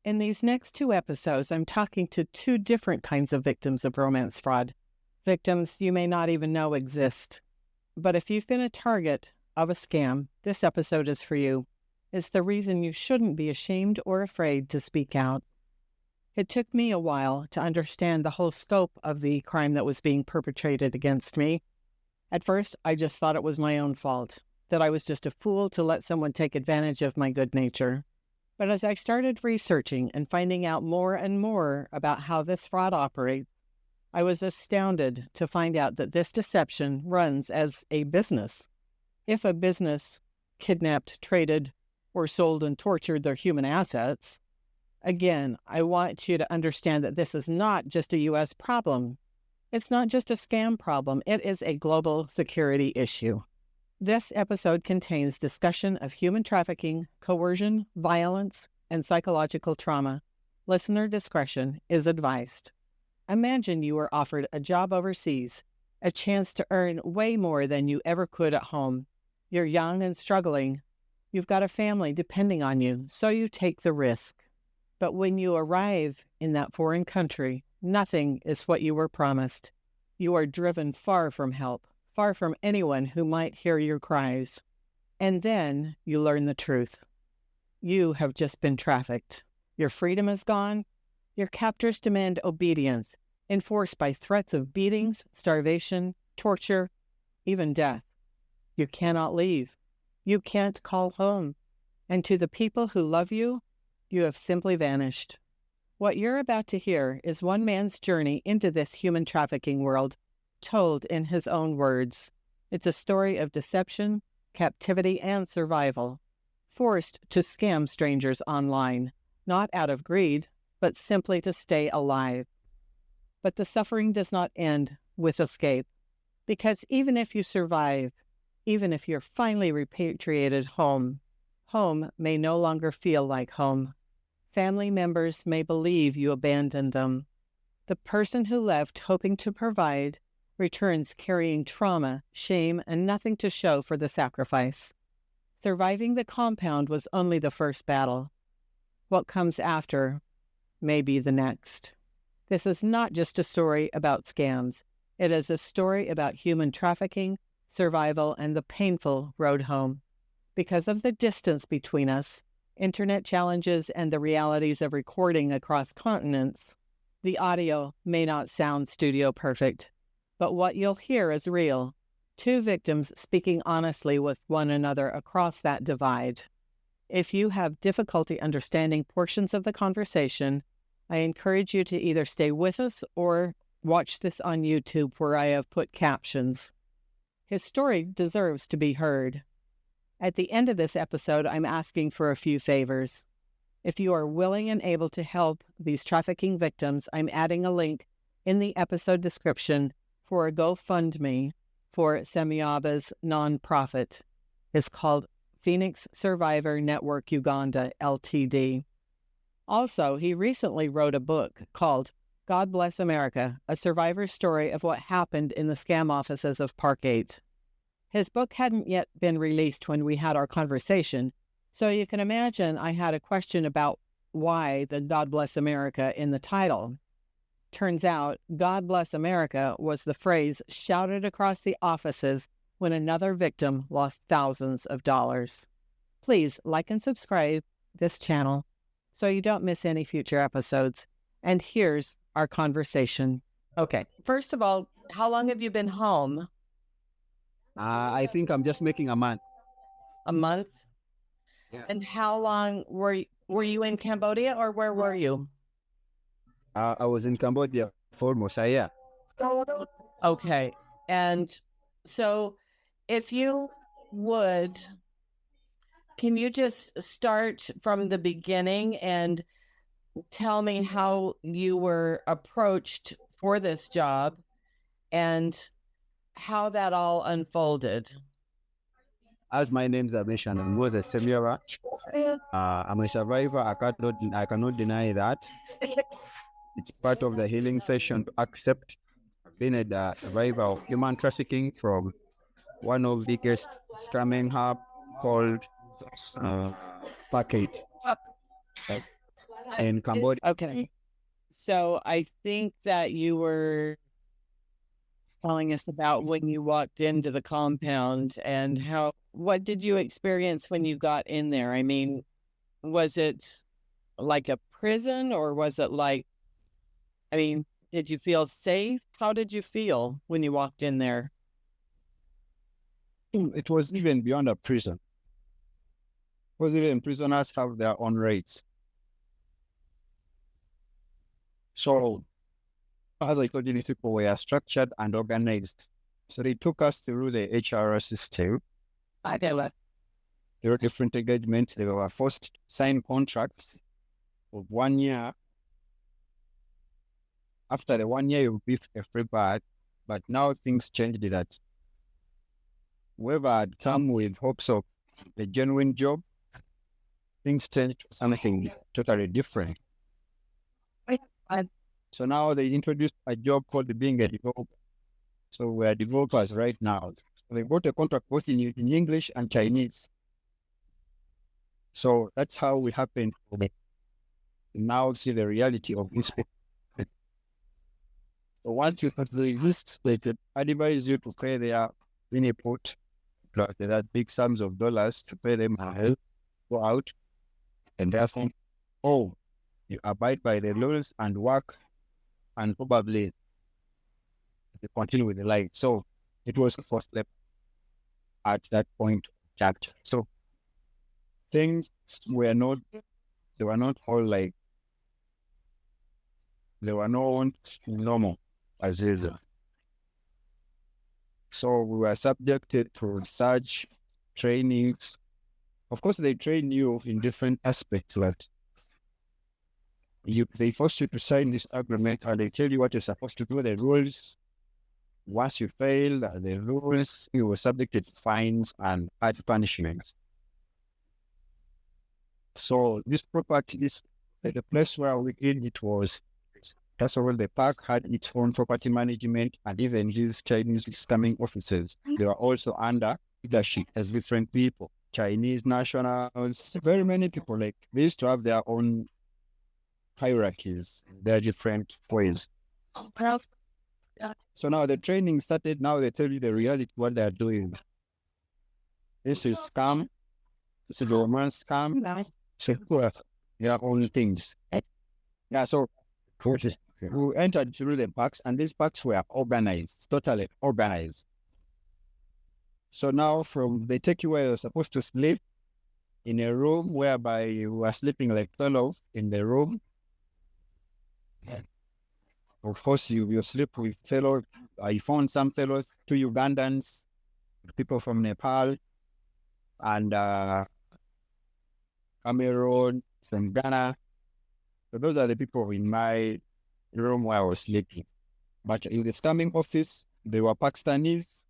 In these next two episodes, I'm talking to two different kinds of victims of romance fraud, victims you may not even know exist. But if you've been a target of a scam, this episode is for you. It's the reason you shouldn't be ashamed or afraid to speak out. It took me a while to understand the whole scope of the crime that was being perpetrated against me. At first, I just thought it was my own fault, that I was just a fool to let someone take advantage of my good nature. But as I started researching and finding out more and more about how this fraud operates, I was astounded to find out that this deception runs as a business. If a business kidnapped, traded, or sold and tortured their human assets, again, I want you to understand that this is not just a U.S. problem. It's not just a scam problem. It is a global security issue. This episode contains discussion of human trafficking, coercion, violence, and psychological trauma. Listener discretion is advised. Imagine you were offered a job overseas, a chance to earn way more than you ever could at home. You're young and struggling. You've got a family depending on you, so you take the risk. But when you arrive in that foreign country, nothing is what you were promised. You are driven far from help, far from anyone who might hear your cries. And then you learn the truth. You have just been trafficked. Your freedom is gone. Your captors demand obedience, enforced by threats of beatings, starvation, torture, even death. You cannot leave. You can't call home. And to the people who love you, you have simply vanished. What you're about to hear is one man's journey into this human trafficking world, told in his own words. It's a story of deception, captivity, and survival, forced to scam strangers online, not out of greed, but simply to stay alive. But the suffering does not end with escape, because even if you survive, even if you're finally repatriated home, home may no longer feel like home. Family members may believe you abandoned them. The person who left hoping to provide returns carrying trauma, shame, and nothing to show for the sacrifice. Surviving the compound was only the first battle. What comes after may be the next. This is not just a story about scams. It is a story about human trafficking, survival, and the painful road home. Because of the distance between us, internet challenges, and the realities of recording across continents, the audio may not sound studio perfect, but what you'll hear is real. Two victims speaking honestly with one another across that divide. If you have difficulty understanding portions of the conversation, I encourage you to either stay with us or watch this on YouTube where I have put captions. His story deserves to be heard. At the end of this episode, I'm asking for a few favors. If you are willing and able to help these trafficking victims, I'm adding a link in the episode description for a GoFundMe for Semyaba's nonprofit. It's called Phoenix Survivor Network Uganda, Ltd. Also, he recently wrote a book called God Bless America, a survivor's story of what happened in the scam offices of Park 8. His book hadn't yet been released when we had our conversation, so you can imagine I had a question about why the God Bless America in the title. Turns out, God Bless America was the phrase shouted across the offices when another victim lost thousands of dollars. Please like and subscribe this channel so you don't miss any future episodes. And here's our conversation. Okay, first of all, how long have you been home? I think I'm just making a month. A month? Yeah. And how long were you in Cambodia, or where were you? I was in Cambodia for almost a year. Okay. And so if you would, can you just start from the beginning and tell me how you were approached for this job and how that all unfolded? As my name's mentioned, I was a Semyara. I'm a survivor. I cannot deny that. It's part of the healing session to accept being a survivor of human trafficking from one of the biggest scamming hub called Park 8. in Cambodia. Okay. So I think that you were telling us about when you walked into the compound and what did you experience when you got in there? I mean, was it like a prison or was it like, I mean, did you feel safe? How did you feel when you walked in there? It was even beyond a prison. Because even prisoners have their own rights. So, as I told you, these people were structured and organized. So they took us through the HR system. I get it. There were different engagements. They were forced to sign contracts of 1 year. After the 1 year, you'll be a free bird. But now things changed that whoever had come with hopes of a genuine job, things changed to something totally different. So now they introduced a job called being a developer. So we are developers right now. So they got a contract both in English and Chinese. So that's how we happen to now see the reality of this. So once you have the list, they advise you to pay their input, plus that big sums of dollars to pay them help, go out, and therefore, you abide by the laws and work, and probably they continue with the life. So it was the first step at that point. So things were not, they were not all like, they were not normal as usual. So we were subjected to research, trainings. Of course, they train you in different aspects. Like they force you to sign this agreement and they tell you what you're supposed to do, the rules. Once you fail the rules, you were subjected to fines and hard punishments. So this property is the place where we in it was. First of all, the park had its own property management, and even these Chinese scamming officers, they were also under leadership as different people, Chinese nationals, very many people. Like they used to have their own hierarchies, their different ways. So now the training started. Now they tell you the reality, what they are doing. This is scam. This is a romance scam. So their own things. Yeah. So we entered through the parks, and these parks were organized, totally organized. So now they take you where you're supposed to sleep in a room whereby you were sleeping like 12 in the room. Of course, you sleep with fellows. I found some fellows, 2 Ugandans, people from Nepal, and Cameroon, from Ghana. So those are the people in my room where I was sleeping. But in the scamming office, they were Pakistanis,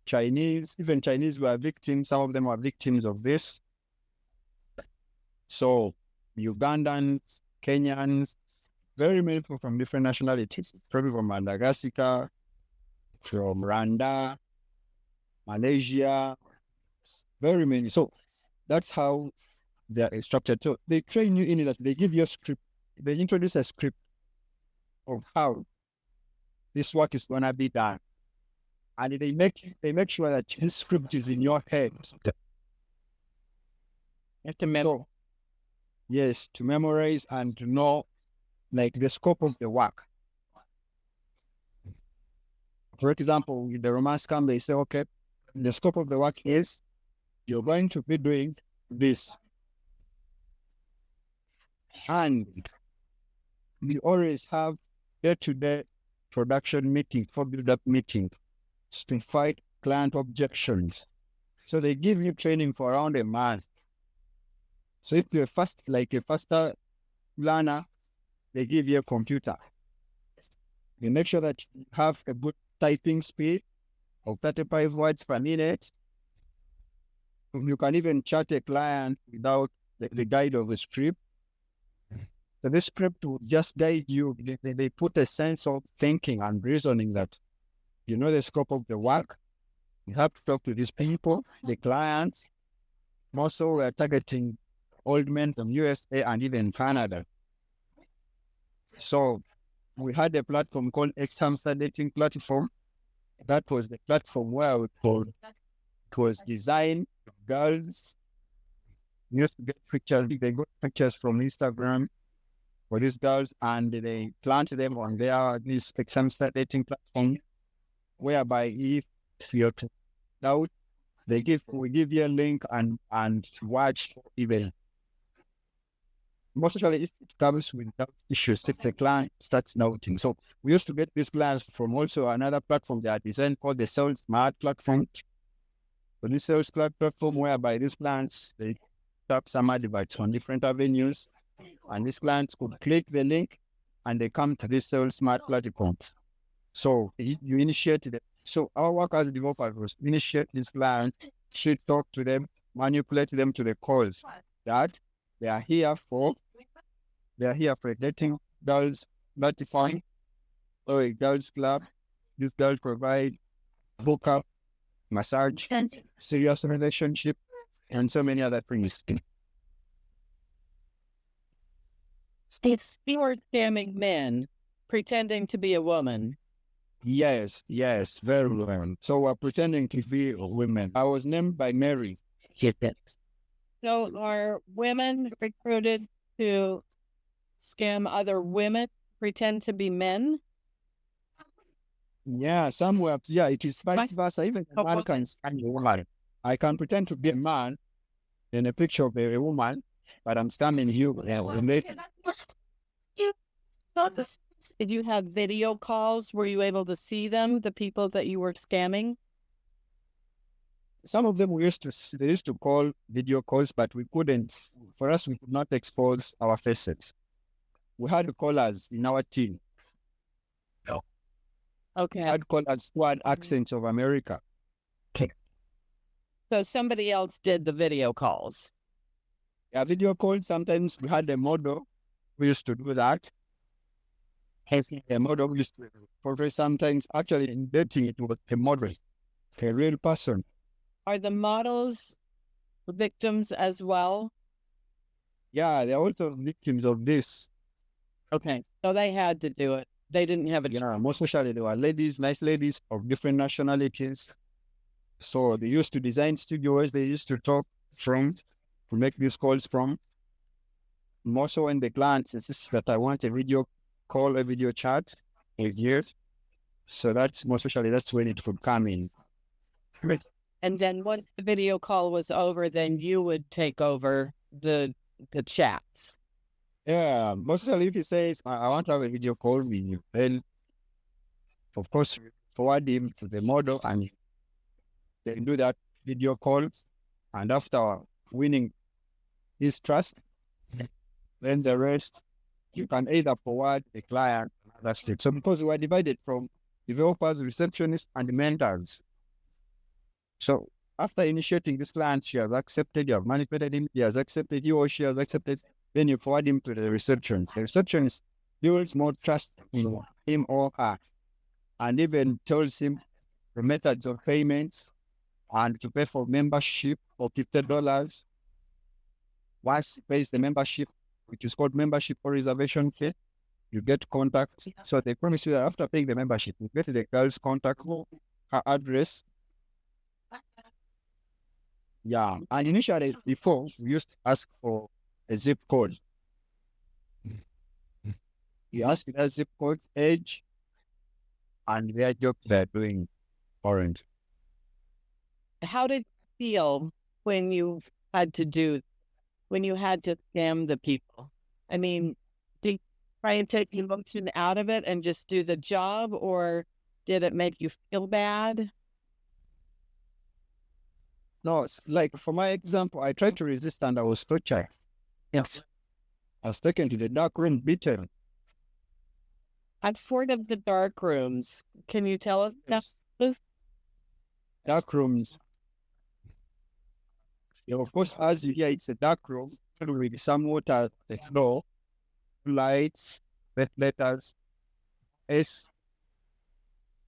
Chinese, even Chinese were victims. Some of them were victims of this. So Ugandans, Kenyans, very many people from different nationalities, probably from Madagascar, from Rwanda, Malaysia, very many. So that's how they are structured. So they train you in that. They give you a script. They introduce a script of how this work is gonna be done, and they make sure that this script is in your head. You have to memorize. Yes, to memorize and to know like the scope of the work. For example, with the romance scam, they say, okay, the scope of the work is you're going to be doing this. And we always have day-to-day production meeting for build-up meeting to fight client objections. So they give you training for around a month. So if you're a faster learner, they give you a computer. They make sure that you have a good typing speed of 35 words per minute. You can even chat a client without the guide of a script. So this script will just guide you. They put a sense of thinking and reasoning that you know the scope of the work. You have to talk to these people, the clients. Also, we're targeting old men from USA and even Canada. So we had a platform called Ex-Hamster Dating Platform. That was the platform where it was designed for girls. We used to get pictures. They got pictures from Instagram for these girls, and they plant them on this Ex-Hamster Dating Platform, whereby if you're out, we give you a link and watch even. Most usually, if it comes without issues, if the client starts noting. So we used to get these clients from also another platform that is then called the Soul Smart platform. So this Soul Smart platform, whereby these clients, they tap some adverts on different avenues, and these clients could click the link and they come to this Soul Smart platforms. So you initiate them. So our work as developers was initiate these clients, should talk to them, manipulate them to the cause that they are here for dating girls, notifying, or a girls club. These girls provide hookup, massage, serious relationship, and so many other things. It's you're scamming men pretending to be a woman. Yes, very well. So we're pretending to be women. I was named by Mary. So are women recruited to scam other women, pretend to be men? Yeah, somewhere. Yeah, it is vice versa. Even a man can scam a woman. I can pretend to be a man in a picture of a woman, but I'm scamming you. Did you have video calls? Were you able to see them, the people that you were scamming? Some of them they used to call video calls, but we couldn't. For us, we could not expose our faces. We had callers in our team. Okay. We had callers who had accents of America. So somebody else did the video calls. Yeah, video calls. Sometimes we had a model. We used to do that. A model we used to portray. Sometimes, actually, in dating, it was a model, a real person. Are the models victims as well? Yeah, they're also victims of this. Okay. So they had to do it. They didn't have a choice. Yeah, most especially they were ladies, nice ladies of different nationalities. So they used to design studios. They used to talk from to make these calls from. More so when the clients insist that I want a video call, a video chat with you. So that's most especially that's when it would come in. And then once the video call was over, then you would take over the chats. Yeah, most especially if he says I want to have a video call with you, then of course forward him to the model and they do that video call. And after winning his trust, then the rest you can either forward the client another step. So because we are divided from developers, receptionists, and mentors. So after initiating this client, she has accepted, you have manipulated him, he has accepted, he or she has accepted, then you forward him to the receptionist. The receptionist builds more trust in him or her and even tells him the methods of payments and to pay for membership of $50. Once he pays the membership, which is called membership or reservation fee, you get contacts. So they promise you that after paying the membership, you get the girl's contact, her address. Yeah. And initially, before, we used to ask for a zip code. You ask for that zip code, age, and their job they're doing current. How did you feel when you had to scam the people? I mean, did you try and take the emotion out of it and just do the job, or did it make you feel bad? No, it's like for my example, I tried to resist and I was tortured. Yes. I was taken to the dark room, beaten. At Fort of the Dark Rooms, can you tell us that? Dark rooms. Yeah, of course, as you hear, it's a dark room with some water at the floor, lights, red letters, S.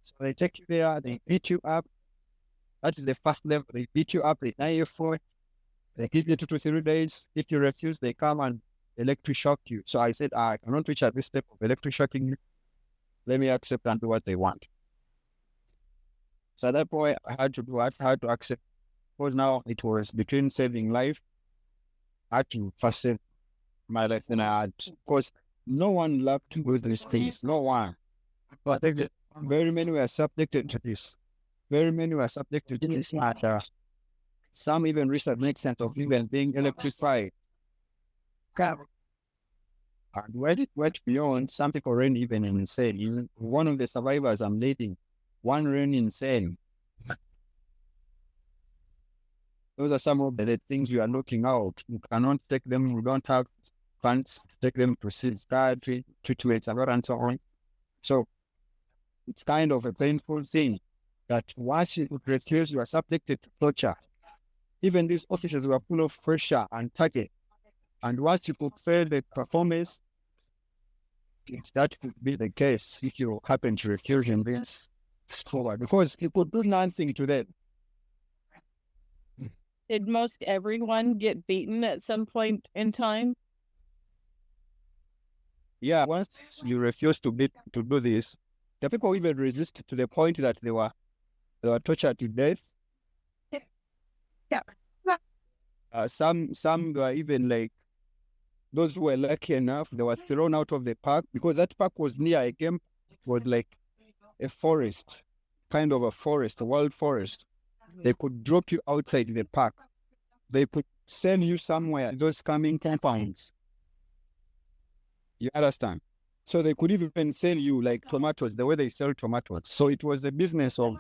So they take you there, they beat you up. That is the first level. They beat you up, they tie your foot, They give you 2 to 3 days. If you refuse, they come and electric shock you. So I said, I cannot reach at this step of electric shocking you. Let me accept and do what they want. So at that point, I had to do what? I had to accept. Because now it was between saving life. I had to first save my life. Then I had, because no one loved to do these things. No one. But I think that very many were subjected to this. Very many were subjected to this matter. Some even reached the extent of even being electrified. And when it went beyond, some people ran even insane. Even one of the survivors I'm dating, one ran insane. Those are some of the things you are looking out. You cannot take them, you don't have funds to take them to psychiatry, treatments, and so on. So it's kind of a painful thing that once you refuse, you are subjected to torture. Even these officers were full of pressure and target. And once you could fail the performance, that could be the case if you happen to refuse in this forward, because you could do nothing to them. Did most everyone get beaten at some point in time? Yeah, once you refuse to do this, the people even resist to the point that they were tortured to death. Some were even like, those who were lucky enough, they were thrown out of the park, because that park was near a camp, was like a forest, kind of a forest, a wild forest. They could drop you outside the park. They could send you somewhere, those coming compounds. You understand? So they could even sell you like tomatoes, the way they sell tomatoes. So it was a business of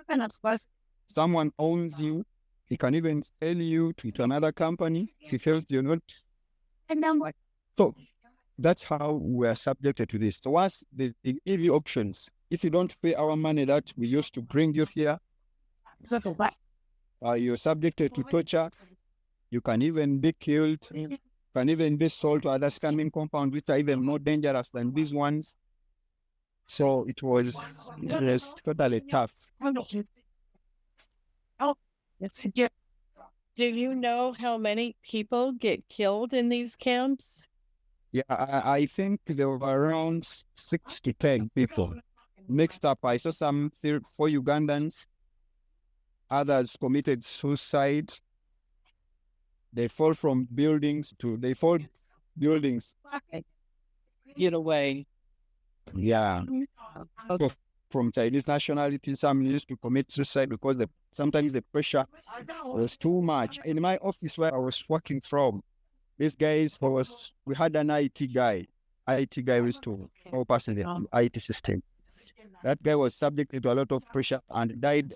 someone owns you. He can even sell you to another company if he feels you're not. So that's how we're subjected to this. So once they give you options, if you don't pay our money that we used to bring you here, you're subjected to torture. You can even be killed. You can even be sold to other scamming compounds, which are even more dangerous than these ones. So it was totally tough. Do you know how many people get killed in these camps? Yeah, I think there were around 6 to 10 people mixed up. I saw some 4 Ugandans. Others committed suicide. They fall from buildings Get away. Yeah. Okay. From Chinese nationality, some used to commit suicide because sometimes the pressure was too much. In my office where I was working from, these guys, we had an IT guy. IT guy used to help us in the IT system. That guy was subjected to a lot of pressure and died.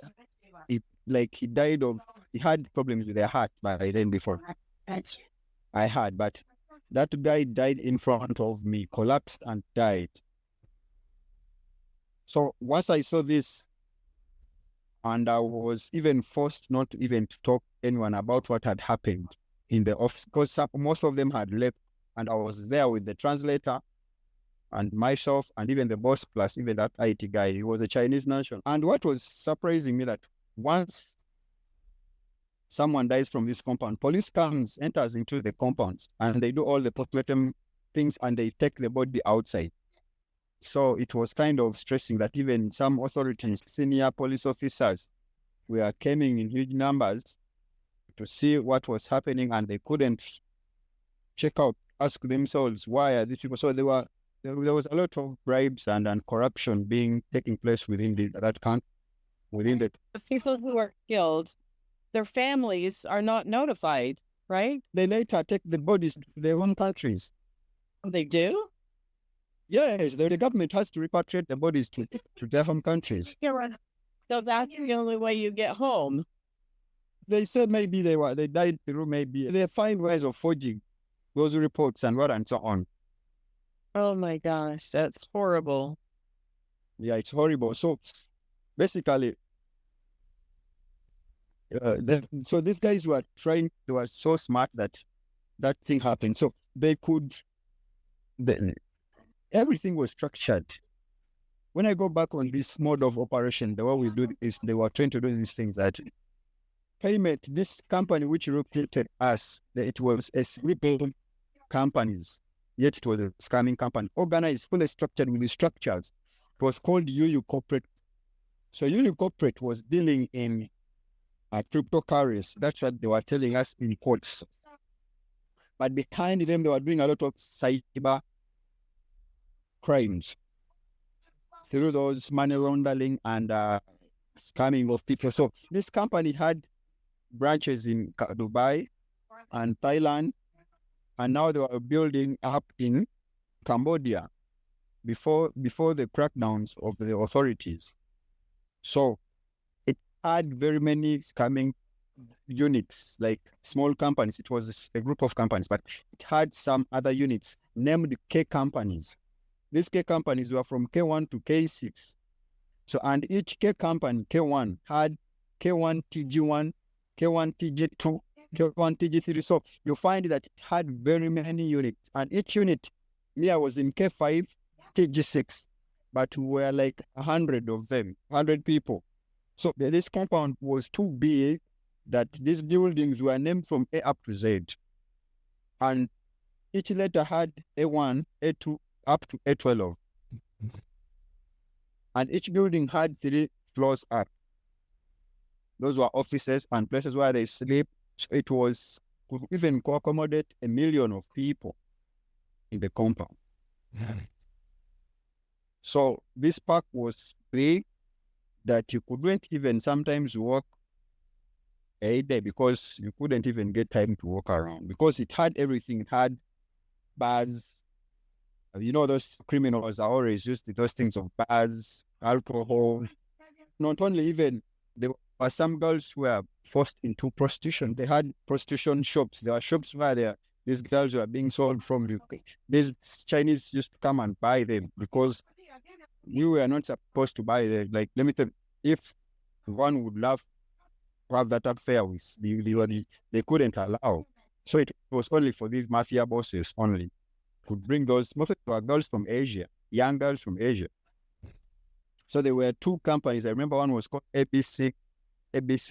He had problems with the heart by then before. I had, but that guy died in front of me, collapsed and died. So once I saw this, and I was even forced not even to talk to anyone about what had happened in the office, because most of them had left, and I was there with the translator and myself and even the boss, plus even that IT guy. He was a Chinese national. And what was surprising me that once someone dies from this compound, police enters into the compounds, and they do all the postmortem things, and they take the body outside. So it was kind of stressing that even some authorities, senior police officers, were coming in huge numbers to see what was happening, and they couldn't ask themselves, why are these people? So there was a lot of bribes and corruption taking place within that camp, within the people who are killed, their families are not notified, right? They later take the bodies to their own countries. They do? Yes, the government has to repatriate the bodies to their home countries. So that's the only way you get home. They said maybe they died through, maybe they find ways of forging those reports and so on. Oh my gosh, that's horrible. Yeah, it's horrible. So basically, so these guys were so smart that thing happened. So everything was structured. When I go back on this mode of operation, the way we do is they were trying to do these things that payment, this company which recruited us, it was a group of companies, yet it was a scamming company, organized, fully structured with the structures. It was called UU Corporate. So UU Corporate was dealing in cryptocurrency. That's what they were telling us in quotes. But behind them, they were doing a lot of cyber crimes through those money laundering and scamming of people. So this company had branches in Dubai and Thailand, and now they were building up in Cambodia before the crackdowns of the authorities. So it had very many scamming units, like small companies. It was a group of companies, but it had some other units named K companies. These K companies were from K1 to K6. So, and each K company, K1, had K1 TG1, K1 TG2, K1 TG3. So you find that it had very many units. And each unit, me, I was in K5, TG6, but we were like 100 of them, 100 people. So this compound was too big that these buildings were named from A up to Z. And each letter had A1, A2, up to A12. And each building had 3 floors up. Those were offices and places where they sleep. So it was, could even accommodate 1 million of people in the compound. So this park was big that you couldn't even sometimes walk a day because you couldn't even get time to walk around because it had everything. It had bars. You know, those criminals are always used to those things of bars, alcohol. Not only even, there were some girls who were forced into prostitution. They had prostitution shops. There were shops where these girls were being sold from the, these Chinese used to come and buy them because we were not supposed to buy them. Like, let me tell you, if one would love to have that affair with they couldn't allow. So it was only for these mafia bosses only. Could bring those, most of them were girls from Asia, young girls from Asia. So there were 2 companies. I remember one was called ABC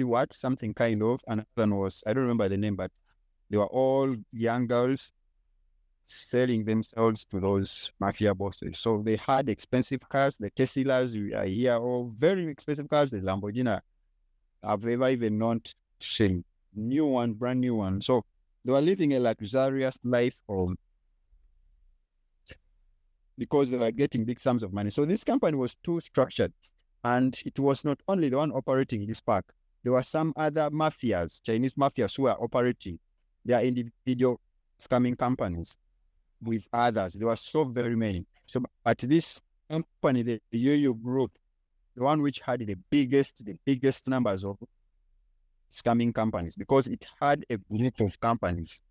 what, something kind of, and another one was, I don't remember the name, but they were all young girls selling themselves to those mafia bosses. So they had expensive cars, the Teslas you are here, all very expensive cars, the Lamborghini I've ever even not seen. New one, brand new one. So they were living a luxurious life because they were getting big sums of money. So this company was too structured. And it was not only the one operating this park. There were some other mafias, Chinese mafias, who were operating their individual scamming companies with others. There were so very many. So, but this company, the Yo-Yo Group, the one which had the biggest numbers of scamming companies, because it had a group of companies.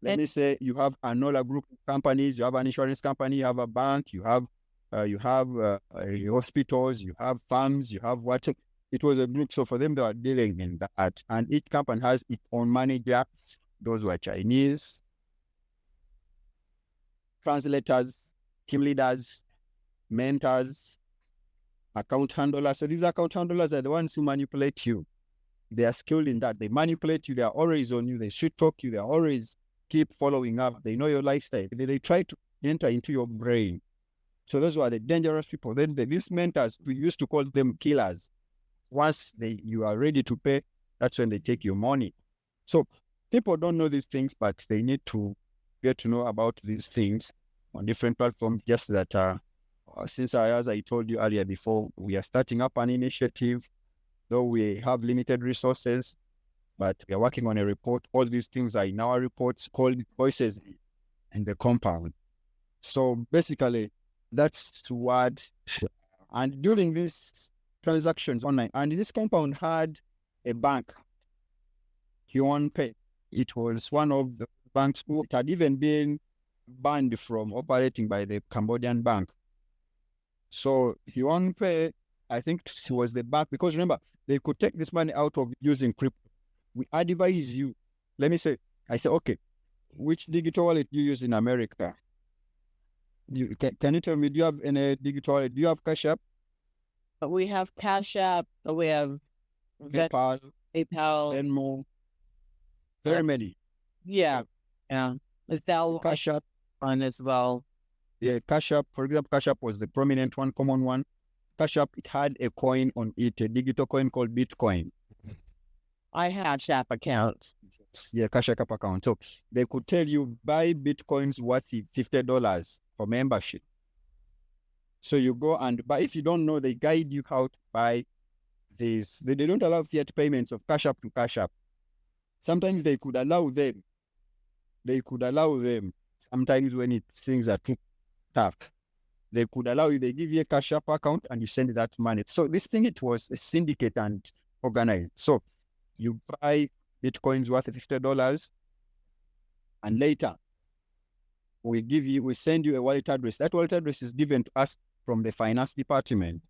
Let me say you have another group of companies, you have an insurance company, you have a bank, you have hospitals, you have farms, you have what. It was a group. So for them, they were dealing in that. And each company has its own manager. Those were Chinese, translators, team leaders, mentors, account handlers. So these account handlers are the ones who manipulate you. They are skilled in that. They manipulate you. They are always on you. They should talk you. They are always keep following up. They know your lifestyle. They try to enter into your brain. So those were the dangerous people. Then these mentors, we used to call them killers. Once you are ready to pay, that's when they take your money. So people don't know these things, but they need to get to know about these things on different platforms. Just that since as I told you earlier before, we are starting up an initiative, though we have limited resources, but we are working on a report. All these things are in our reports called Voices in the Compound. So basically, that's what. And during these transactions online, and this compound had a bank, Huon Pay. It was one of the banks who had even been banned from operating by the Cambodian bank. So Huon Pay, I think it was the bank, because remember, they could take this money out of using crypto. We advise you. Let me say, I say, okay, which digital wallet do you use in America? Can you tell me, do you have any digital wallet? Do you have Cash App? We have Cash App. We have PayPal, PayPal. Venmo, very many. Yeah. Is that Cash App, one as well? yeah, Cash App, for example, Cash App was the prominent one, common one. Cash App, it had a coin on it, a digital coin called Bitcoin. I had App accounts. Yeah, Cash App account. So they could tell you buy Bitcoins worth $50 for membership. So you go and buy. If you don't know, they guide you how to buy this. They don't allow fiat payments of Cash App to Cash App. Sometimes they could allow them. Sometimes when things are too tough, they could allow you. They give you a Cash App account and you send that money. So this thing, it was a syndicate and organized. So you buy Bitcoins worth $50, and later we send you a wallet address. That wallet address is given to us from the finance department.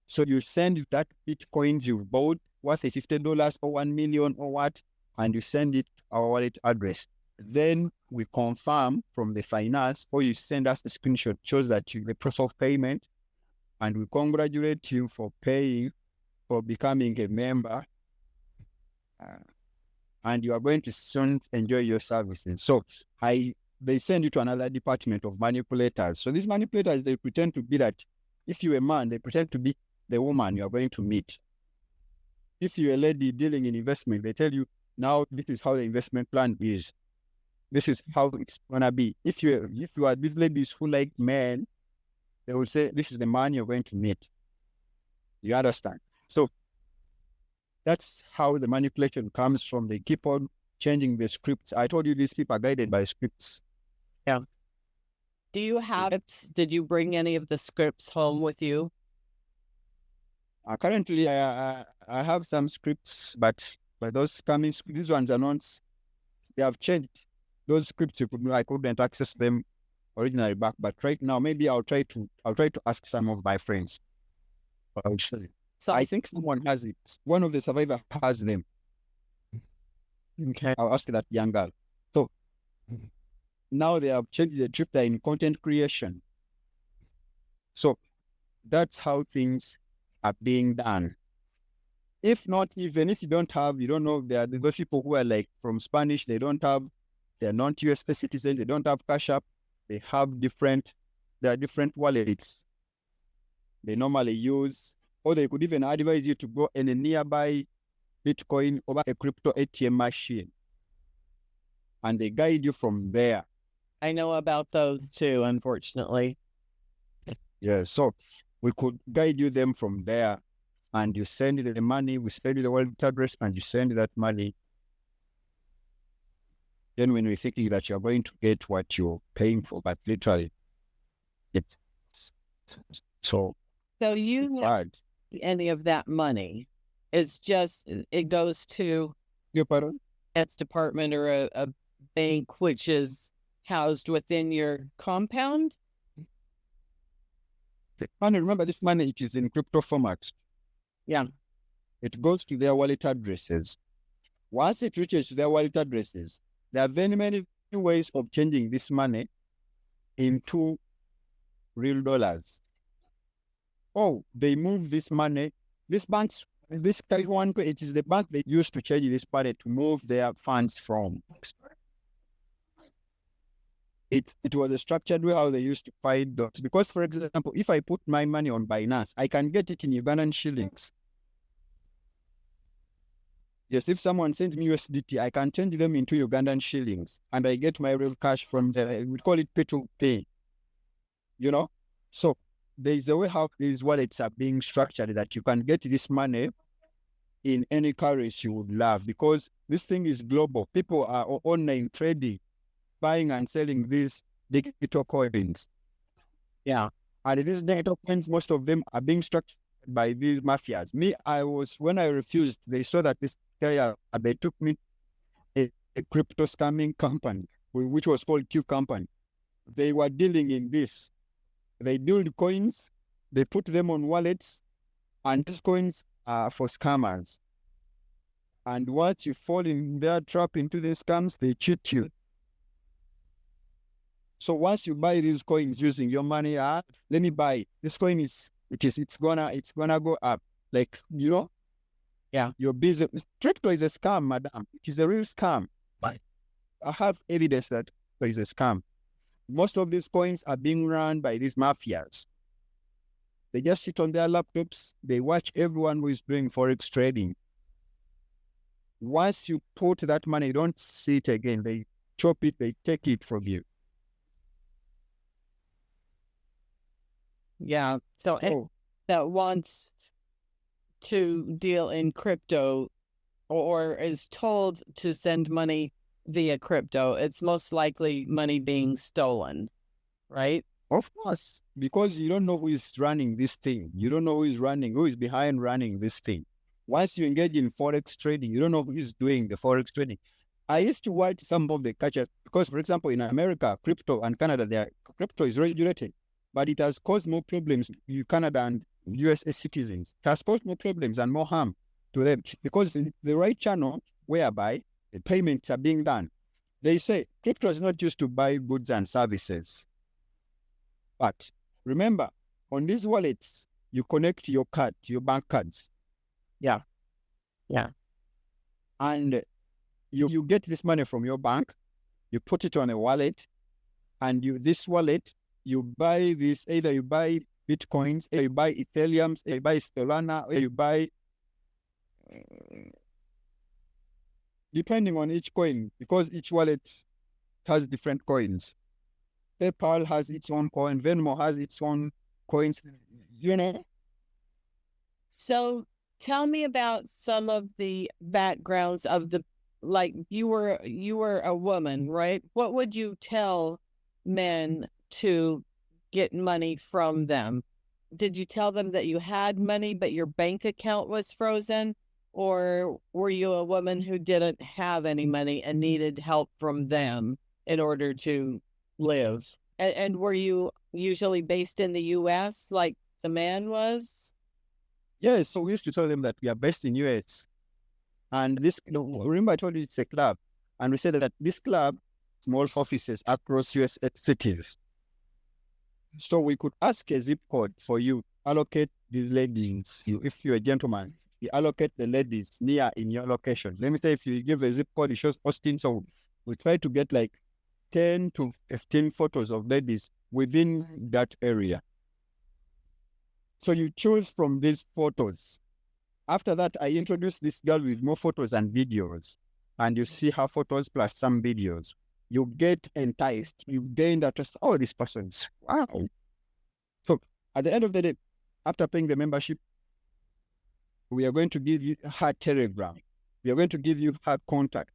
So you send that Bitcoins you've bought worth $50 or 1 million or what, and you send it to our wallet address. Then we confirm from the finance, or you send us a screenshot shows that the process of payment, and we congratulate you for paying, for becoming a member, and you are going to soon enjoy your services. So they send you to another department of manipulators. So these manipulators, they pretend to be that if you're a man, they pretend to be the woman you are going to meet. If you're a lady dealing in investment, they tell you, now this is how the investment plan is. This is how it's gonna be. If you are these ladies who like men, they will say, this is the man you're going to meet. You understand? So that's how the manipulation comes from. They keep on changing the scripts. I told you these people are guided by scripts. Yeah. Do you have scripts? Did you bring any of the scripts home with you? Currently, I have some scripts, but those these ones are not. They have changed. Those scripts I couldn't access them originally back, but right now maybe I'll try to ask some of my friends. I'll show you. So I think someone has it. One of the survivors has them. Okay. I'll ask that young girl. So now they have changed the trip. They're in content creation. So that's how things are being done. If not, even if you don't know, there are those people who are like from Spanish, they're not US citizens, they don't have Cash App, there are different wallets they normally use, or they could even advise you to go in a nearby Bitcoin or a crypto ATM machine, and they guide you from there. I know about those too, unfortunately. Yeah, so we could guide you them from there, and you send the money, we send you the wallet address, and you send that money. Then when we're thinking that you're going to get what you're paying for, but literally, it's so you hard. Any of that money is just, it goes to its department or a bank which is housed within your compound? And remember, this money, it is in crypto format. Yeah. It goes to their wallet addresses. Once it reaches their wallet addresses, there are very many ways of changing this money into real dollars. Oh, they move this money. This one, it is the bank they use to change this money to move their funds from. It was a structured way how they used to find dots. Because, for example, if I put my money on Binance, I can get it in Ugandan shillings. Yes, if someone sends me USDT, I can change them into Ugandan shillings, and I get my real cash from there. We call it pay to pay. So there is a way how these wallets are being structured that you can get this money in any currency you would love, because this thing is global. People are online trading, buying and selling these digital coins. Yeah. And these digital coins, most of them are being structured by these mafias. When I refused, they saw that this guy, they took me a crypto scamming company, which was called Q Company. They were dealing in this. They build coins, they put them on wallets, and these coins are for scammers. And once you fall in their trap into the scams, they cheat you. So once you buy these coins using your money, let me buy this coin, it's gonna go up. Like, Yeah. You're busy. Crypto is a scam, madam. It is a real scam. But I have evidence that it is a scam. Most of these coins are being run by these mafias. They just sit on their laptops. They watch everyone who is doing forex trading. Once you put that money, you don't see it again. They chop it, they take it from you. Yeah. So Oh, that wants to deal in crypto or is told to send money via crypto, it's most likely money being stolen, right? of course, because you don't know who is running this thing. You don't know who is behind running this thing. Once you engage in forex trading, you don't know who is doing the forex trading. I used to watch some of the catchers because, for example, in America, crypto and Canada, crypto is regulated, but it has caused more problems to Canada and USA citizens. It has caused more problems and more harm to them because in the right channel whereby the payments are being done. They say crypto is not used to buy goods and services. But remember, on these wallets, you connect your card, your bank cards. Yeah. Yeah. And you get this money from your bank, you put it on a wallet, and this wallet, you buy this, either you buy Bitcoins, either you buy Ethereum, either you buy Solana, or you buy, depending on each coin, because each wallet has different coins. PayPal has its own coin, Venmo has its own coins, you know. So tell me about some of the backgrounds of like you were a woman, right? What would you tell men to get money from them? Did you tell them that you had money but your bank account was frozen? Or were you a woman who didn't have any money and needed help from them in order to live? And were you usually based in the US like the man was? Yes, so we used to tell them that we are based in US. And this, remember I told you it's a club. And we said that this club, small offices across US cities. So we could ask a zip code for you, allocate the ladies. If you're a gentleman, you allocate the ladies near in your location. Let me say, if you give a zip code, it shows Austin. So we try to get like 10 to 15 photos of ladies within that area. So you choose from these photos. After that, I introduce this girl with more photos and videos. And you see her photos plus some videos. You get enticed. You gain that trust. Oh, this person is wow. So at the end of the day, after paying the membership, we are going to give you her Telegram. We are going to give you her contact.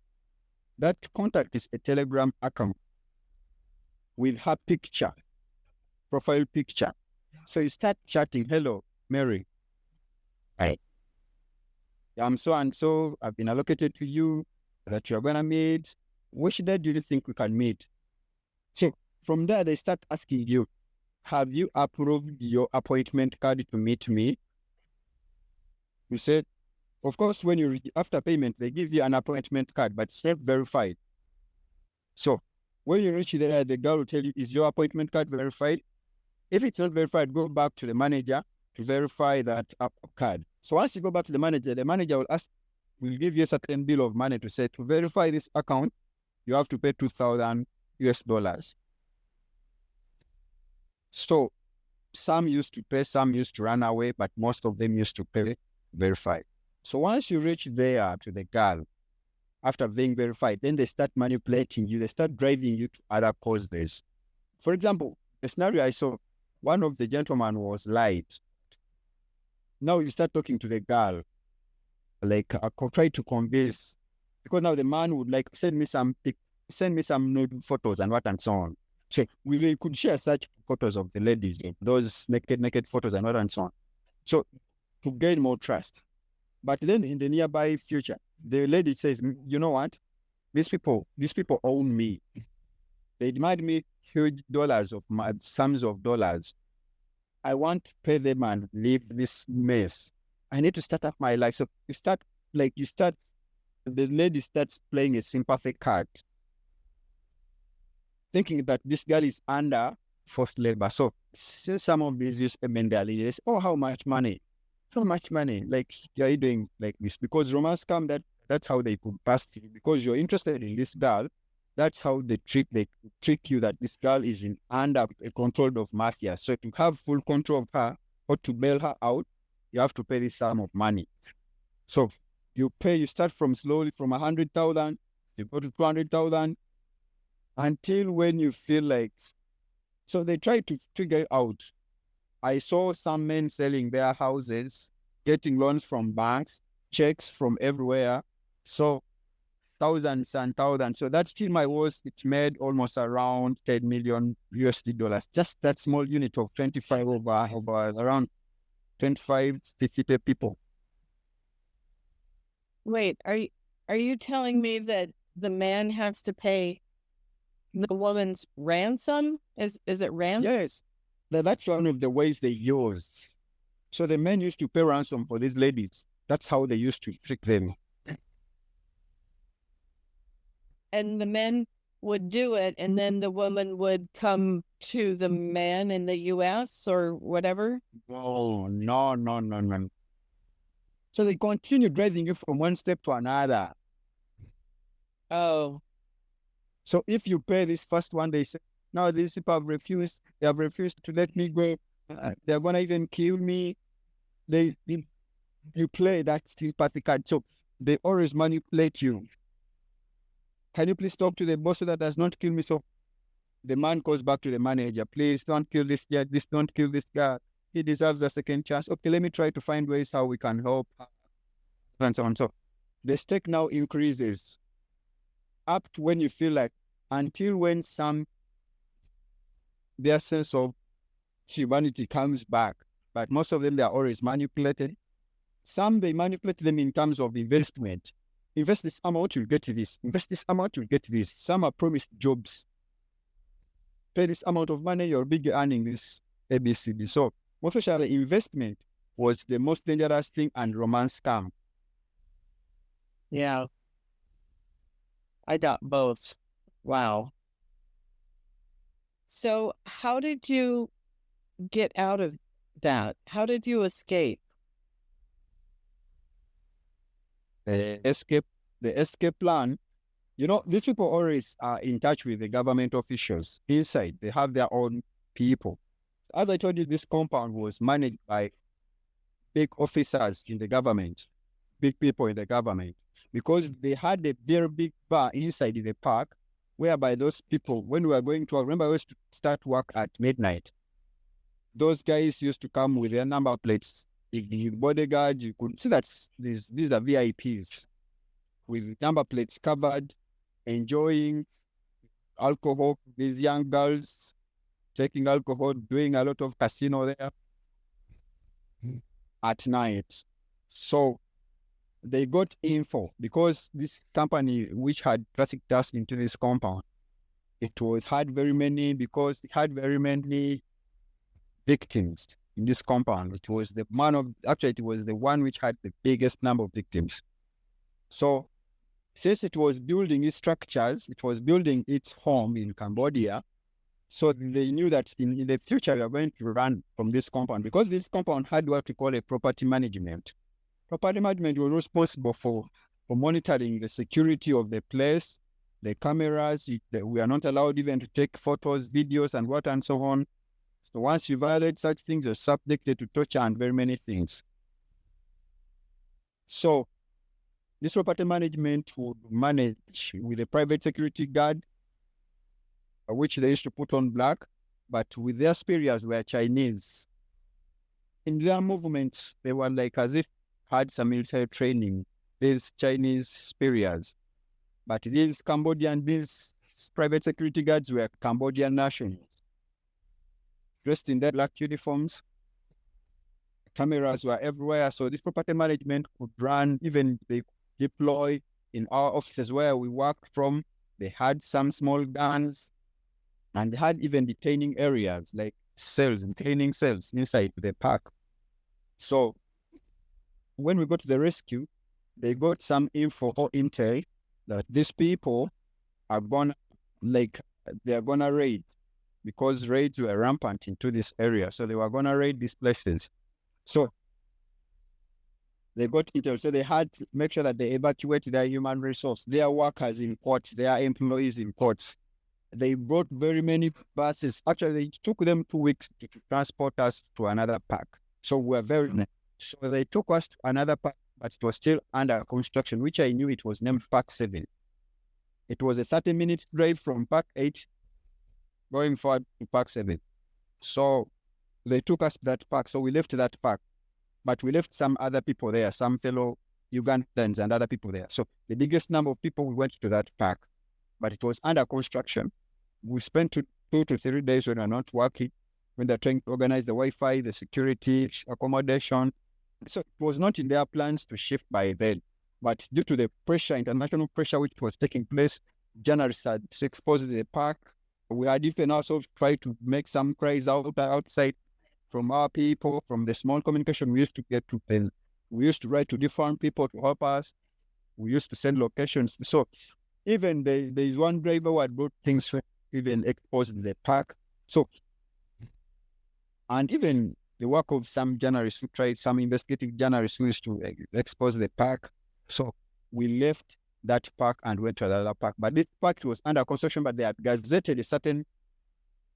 That contact is a Telegram account with her picture, profile picture. So you start chatting. Hello, Mary. Hi. I'm so and so. I've been allocated to you that you're going to meet. Which day do you think we can meet? So from there, they start asking you, have you approved your appointment card to meet me? You said, of course, when you after payment, they give you an appointment card, but it's not verified. So when you reach there, the girl will tell you, is your appointment card verified? If it's not verified, go back to the manager to verify that card. So once you go back to the manager will give you a certain bill of money to say, to verify this account, you have to pay $2,000 US. So some used to pay, some used to run away, but most of them used to pay, verify. So once you reach there to the girl, after being verified, then they start manipulating you. They start driving you to other causes. For example, the scenario I saw, one of the gentlemen was lied. Now you start talking to the girl, like try to convince, because now the man would like send me some nude photos and what and so on. So we could share such photos of the ladies, those naked photos and what and so on. So to gain more trust. But then in the nearby future, the lady says, you know what? These people own me. They demand me huge sums of dollars. I want to pay them and leave this mess. I need to start up my life. So the lady starts playing a sympathy card, thinking that this girl is under forced labor. So some of these use a mentality. They say, oh, how much money? how much money like are you doing like this? Because romance scam, that's how they could pass you. Because you're interested in this girl, that's how they trick you that this girl is in under a control of mafia. So to have full control of her or to bail her out, you have to pay this sum of money. So you start from slowly from 100,000, you go to 200,000 until when you feel like, so they try to figure out. I saw some men selling their houses, getting loans from banks, checks from everywhere. So thousands and thousands. So that still my was, it made almost around 10 million USD dollars. Just that small unit of 25 over around 25, 50 people. Wait, are you telling me that the man has to pay the woman's ransom? Is it ransom? Yes, that's one of the ways they use. So the men used to pay ransom for these ladies. That's how they used to trick them. And the men would do it, and then the woman would come to the man in the US or whatever? Oh, no, no, no, no. So they continue driving you from one step to another. Oh. So if you pay this first one, they say, no, these people have refused. They have refused to let me go. They're going to even kill me. You play that sympathy card. So they always manipulate you. Can you please talk to the boss so that does not kill me? So the man goes back to the manager. Please don't kill this guy. Don't kill this guy. He deserves a second chance. Okay, let me try to find ways how we can help. And so on. So the stake now increases up to when you feel like, until when their sense of humanity comes back. But most of them, they are always manipulated. Some, they manipulate them in terms of investment. Invest this amount, you'll get this. Invest this amount, you'll get this. Some are promised jobs. Pay this amount of money, you'll be earning this ABCD. So, especially investment was the most dangerous thing, and romance scam. Yeah. I got both. Wow. So how did you get out of that? How did you escape? The escape plan, these people always are in touch with the government officials inside. They have their own people. As I told you, this compound was managed by big officers in the government, big people in the government, because they had a very big bar inside the park, whereby those people, when we were going to work, remember we used to start work at midnight. Those guys used to come with their number plates. The bodyguards, you could see that these are VIPs with number plates covered, enjoying alcohol. These young girls taking alcohol, doing a lot of casino there at night. So they got info because this company which had trafficked us into this compound, it had very many victims in this compound. It was the one which had the biggest number of victims. So since it was building its structures, it was building its home in Cambodia. So they knew that in the future we are going to run from this compound, because this compound had what we call a property management. Property management was responsible for monitoring the security of the place, the cameras. We are not allowed even to take photos, videos, and what and so on. So once you violate such things, you're subjected to torture and very many things. So this property management would manage with a private security guard, which they used to put on black, but with their superiors were Chinese. In their movements, they were like as if had some military training, these Chinese superiors. But these private security guards were Cambodian nationals, dressed in their black uniforms. Cameras were everywhere. So this property management could run, even they deploy in our offices where we worked from. They had some small guns, and they had even detaining areas like detaining cells inside the park. So when we got to the rescue, they got some info or intel that these people are they're gonna raid, because raids were rampant into this area. So they were gonna raid these places. So They got intel, so they had to make sure that they evacuate their human resource, their workers in ports, their employees in ports. They brought very many buses. Actually, it took them 2 weeks to transport us to another park. So we were so they took us to another park, but it was still under construction, which I knew it was named Park 7. It was a 30-minute drive from Park 8 going forward to Park 7. So they took us to that park. So we left that park, but we left some other people there, some fellow Ugandans and other people there. So the biggest number of people, we went to that park, but it was under construction. We spent 2 to 3 days when we were not working, when they're trying to organize the Wi-Fi, the security, accommodation. So it was not in their plans to shift by then. But due to the pressure, international pressure, which was taking place, journalists had exposed the park. We had even also tried to make some cries outside from our people, from the small communication we used to get to them. We used to write to different people to help us. We used to send locations. So even there is one driver who had brought things to even expose the park. So, and even the work of some journalists who tried, some investigative journalists who used to expose the park. So we left that park and went to another park. But this park was under construction, but they had gazetted a certain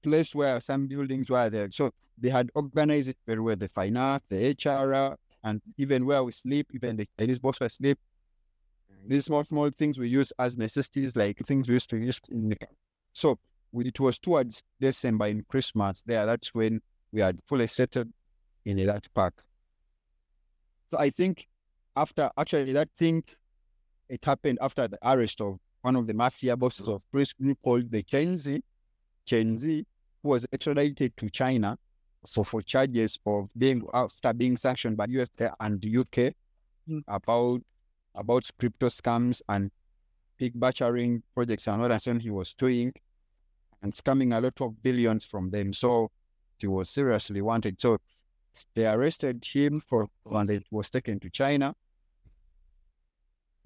place where some buildings were there. So they had organized it very well, the finance, the HR, and even where we sleep, even the Chinese boss where sleep. These small things we use as necessities, like things we used to use in the. So it was towards December in Christmas there. That's when we had fully settled in that park. So I think after actually that thing, it happened after the arrest of one of the mafia bosses of Prince group called the Chen Zi, who was extradited to China for charges of after being sanctioned by US and the UK about crypto scams and pig butchering projects and what he was doing and scamming a lot of billions from them. So he was seriously wanted. So they arrested him and it was taken to China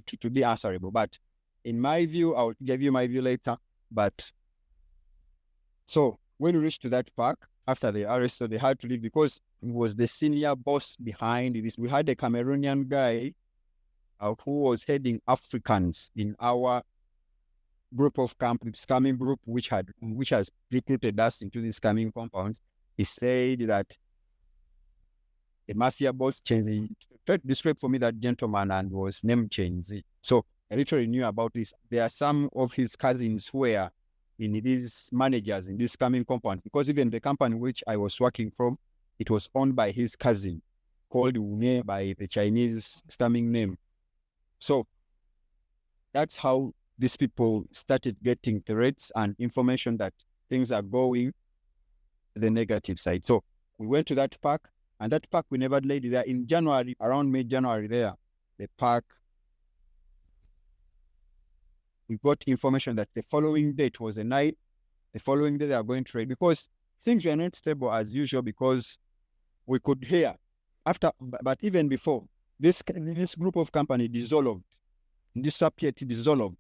to be answerable. But in my view, I'll give you my view later. But so when we reached to that park after the arrest, so they had to leave because he was the senior boss behind this. We had a Cameroonian guy who was heading Africans in our group of scamming group, which has recruited us into these scamming compounds. He said that the mafia boss Chenzi tried to describe for me that gentleman and was named Chenzi. So I literally knew about this. There are some of his cousins who were in these managers in this scamming compound, because even the company which I was working from, it was owned by his cousin called Wunye by the Chinese scamming name. So that's how these people started getting threats and information that things are going the negative side. So we went to that park, and that park we never laid there in January, around mid-January there. The park, we got information that the following day, it was a night, the following day they are going to raid, because things were not stable as usual, because we could hear after, but even before, this group of company dissolved, disappeared, dissolved.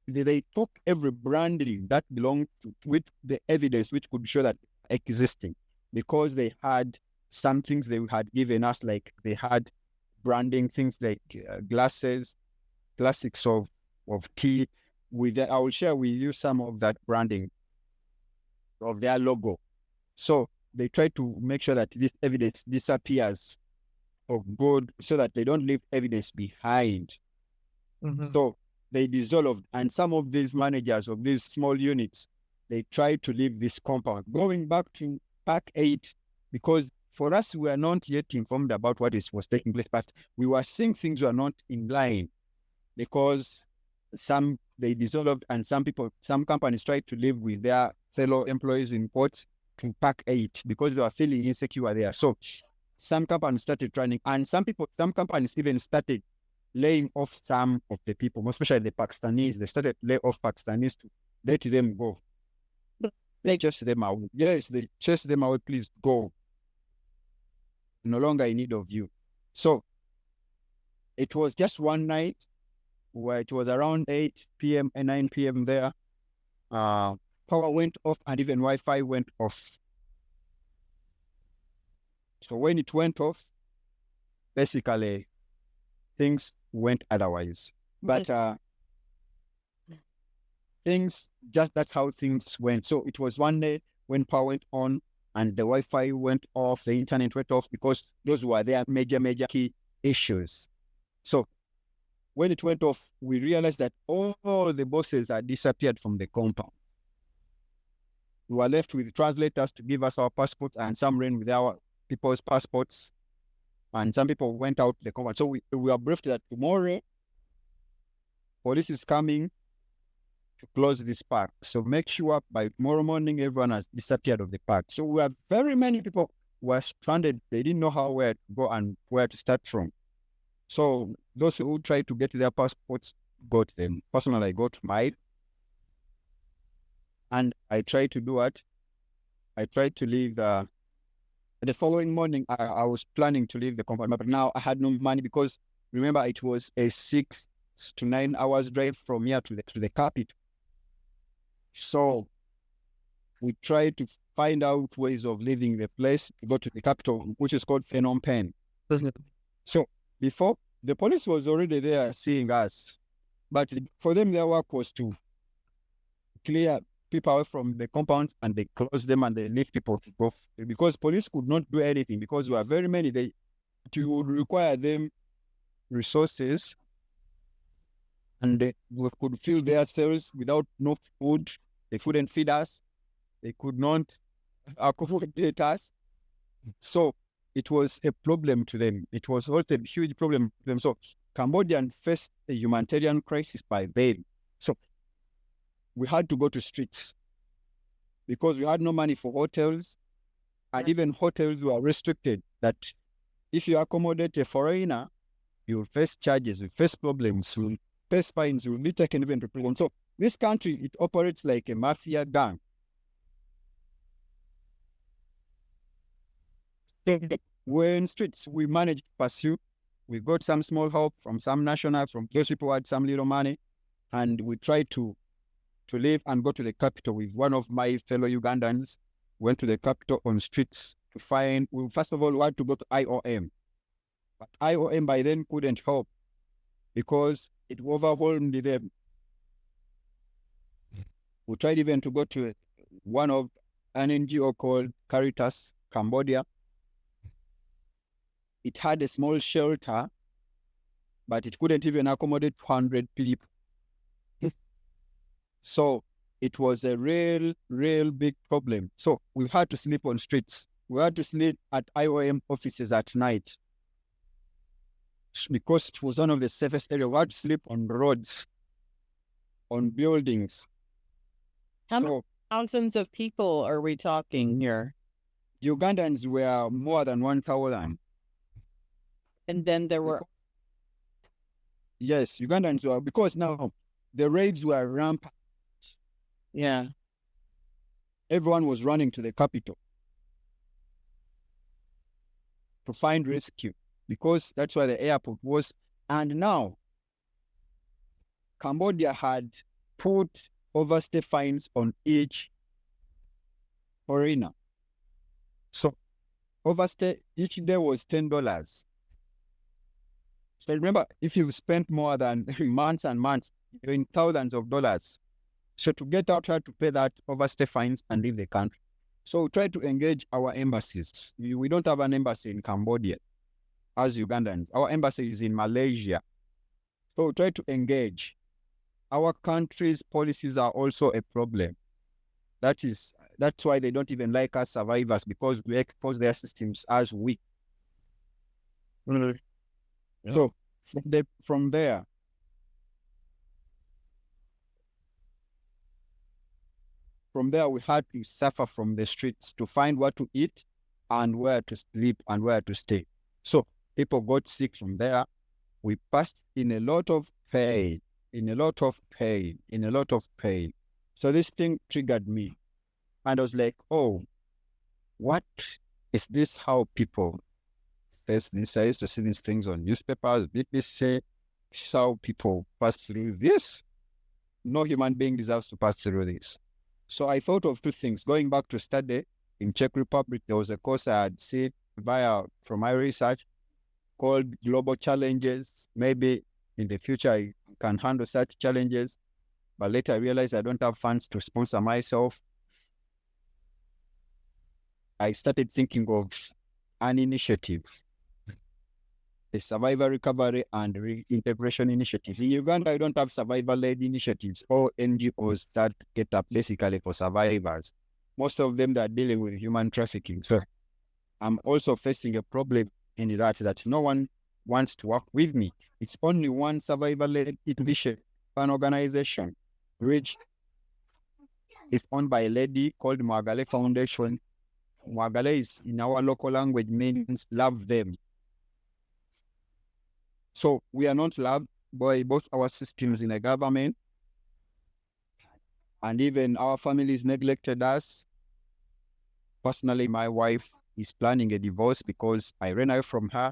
They took every branding that belonged with the evidence which could show that existing, because they had some things they had given us, like they had branding things like glasses, classics of tea. With that, I will share with you some of that branding of their logo. So they try to make sure that this evidence disappears of good, so that they don't leave evidence behind. So they dissolved, and some of these managers of these small units, they tried to leave this compound, going back to Park 8, because for us, we were not yet informed about what was taking place, but we were seeing things were not in line, because they dissolved, and some companies tried to live with their fellow employees in ports to Park 8 because they were feeling insecure there. So some companies started running, and some companies even started laying off some of the people, especially the Pakistanis. They started to lay off Pakistanis to let them go. They chased them out. Yes, they chased them out. Please go. No longer in need of you. So it was just one night where it was around 8 p.m. and 9 p.m. there. Power went off and even Wi-Fi went off. So when it went off, basically things went otherwise. But that's how things went. So it was one day when power went on and the Wi-Fi went off, the internet went off, because those were their major key issues. So when it went off, we realized that all the bosses had disappeared from the compound. We were left with translators to give us our passports, and some ran with our people's passports, and some people went out the compound. So we were briefed that tomorrow, police is coming to close this park. So make sure by tomorrow morning, everyone has disappeared of the park. So we have very many people were stranded. They didn't know where to go and where to start from. So those who tried to get their passports got them. Personally, I got mine. And I tried to do what? I tried to leave the following morning. I was planning to leave the compound, but now I had no money because remember it was a 6 to 9 hours drive from here to the capital. So we tried to find out ways of leaving the place to go to the capital, which is called Phnom Penh. So before, the police was already there seeing us, but for them, their work was to clear people away from the compounds, and they closed them and they leave people to go, because police could not do anything because we are very many. It would require them resources, and we could fill their cells without no food. They couldn't feed us. They could not accommodate us. So it was a problem to them. It was also a huge problem to them. So Cambodians faced a humanitarian crisis by then. So we had to go to streets because we had no money for hotels, and even hotels were restricted, that if you accommodate a foreigner, you will face charges, you will face problems, you will face fines, you will be taken even to prison. So this country, it operates like a mafia gang. We're in streets. We managed to pursue. We got some small help from some nationals, from those people who had some little money, and we tried to leave and go to the capital with one of my fellow Ugandans. Went to the capital on streets to find. We first of all had to go to IOM, but IOM by then couldn't help because it overwhelmed them. We tried even to go to one of an NGO called Caritas Cambodia. It had a small shelter, but it couldn't even accommodate 200 people. So it was a real big problem. So we had to sleep on streets. We had to sleep at IOM offices at night because it was one of the safest areas. We had to sleep on roads, on buildings. How many thousands of people are we talking here? Ugandans were more than 1,000. And then there were... Yes, Ugandans were, because now the raids were rampant. Yeah. Everyone was running to the capital to find rescue because that's where the airport was. And now Cambodia had put overstay fines on each foreigner. So overstay each day was $10. So remember, if you've spent more than months and months, you're in thousands of dollars. So to get out, had to pay that overstay fines and leave the country. So we try to engage our embassies. We don't have an embassy in Cambodia as Ugandans. Our embassy is in Malaysia. So we try to engage. Our country's policies are also a problem. That's why they don't even like us survivors, because we expose their systems as weak. Yeah. So from there, we had to suffer from the streets to find what to eat and where to sleep and where to stay. So people got sick from there. We passed in a lot of pain. So this thing triggered me. And I was like, oh, what is this? How people face this? I used to see these things on newspapers, BBC. This is how people pass through this. No human being deserves to pass through this. So I thought of two things. Going back to study in Czech Republic, there was a course I had seen from my research. called global challenges. Maybe in the future I can handle such challenges, but later I realized I don't have funds to sponsor myself. I started thinking of an initiative, the Survivor Recovery and Reintegration Initiative. In Uganda, I don't have survivor-led initiatives or NGOs that get up basically for survivors. Most of them that are dealing with human trafficking. So I'm also facing a problem in that no one wants to work with me. It's only one survivor-led initiative, an organization, which is owned by a lady called Mwagale Foundation. Mwagale is, in our local language, means love them. So we are not loved by both our systems in the government, and even our families neglected us. Personally, my wife is planning a divorce because I ran away from her.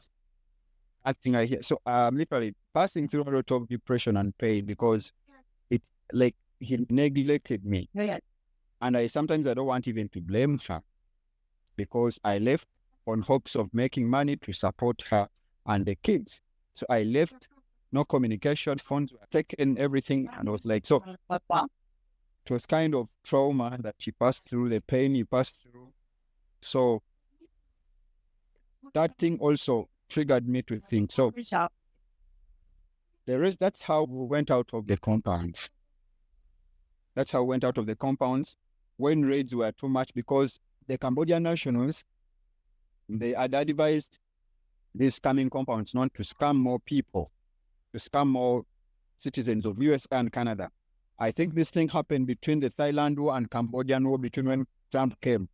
I think I hear. So I'm literally passing through a lot of depression and pain because it like he neglected me. And I sometimes I don't want even to blame her because I left on hopes of making money to support her and the kids. So I left, no communication, phones were taken, everything. And I was like, so it was kind of trauma that she passed through, the pain you passed through. So that thing also triggered me to think. So that's how we went out of the compounds. That's how we went out of the compounds when raids were too much because the Cambodian nationals, they had advised these scamming compounds not to scam more people, to scam more citizens of US and Canada. I think this thing happened between the Thailand war and Cambodian war, between when Trump came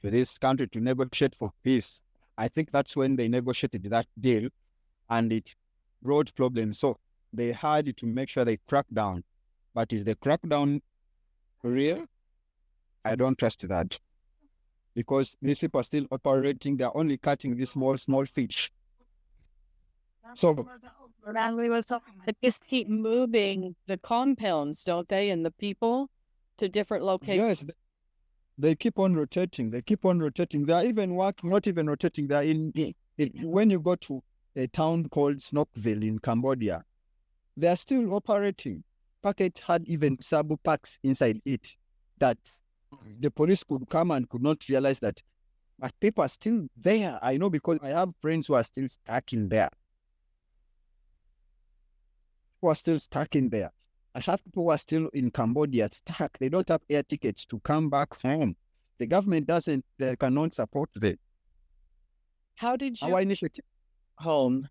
to this country to negotiate for peace. I think that's when they negotiated that deal and it brought problems. So they had to make sure they crack down. But is the crackdown real? I don't trust that. Because these people are still operating, they're only cutting these small fish. So they just keep moving the compounds, don't they, and the people to different locations? yes, they keep on rotating. They keep on rotating. They're even working, not even rotating. They're when you go to a town called Snockville in Cambodia, they're still operating. Packet had even sabu packs inside it that the police could come and could not realize that, but people are still there. I know because I have friends who are still stuck in there. Who are still stuck in there. I have people who are still in Cambodia stuck. They don't have air tickets to come back home. The government they cannot support them. How did you Our initiative home?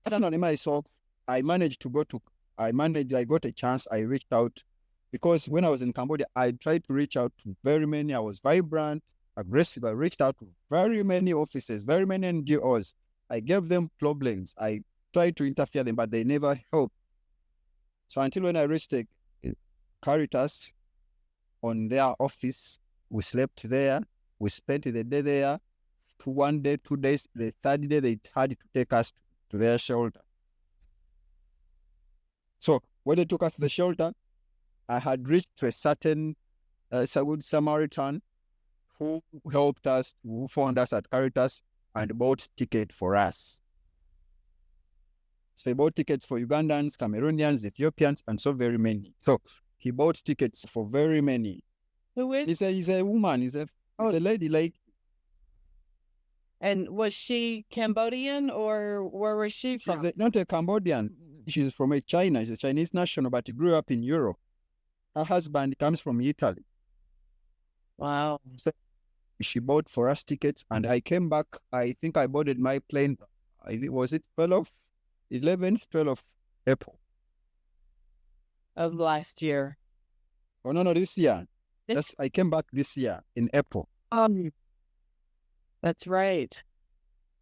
personally myself, I got a chance, I reached out because when I was in Cambodia, I tried to reach out to very many. I was vibrant, aggressive. I reached out to very many offices, very many NGOs. I gave them problems. I tried to interfere them, but they never helped. So until when I reached Caritas on their office, we slept there. We spent the day there. 1 day, 2 days. The third day, they had to take us to their shelter. So when they took us to the shelter, I had reached to a certain good Samaritan who helped us, who found us at Caritas and bought ticket for us. So he bought tickets for Ugandans, Cameroonians, Ethiopians, and so very many. So he bought tickets for very many. Who is? He's a woman. He's a lady like. And was she Cambodian or where was she from? She's not a Cambodian. She's from China. She's a Chinese national, but grew up in Europe. Her husband comes from Italy. Wow. So she bought for us tickets, and I came back. I think I boarded my plane. Was it 11th, 12th April of last year. Oh no, this year. I came back this year in April. That's right.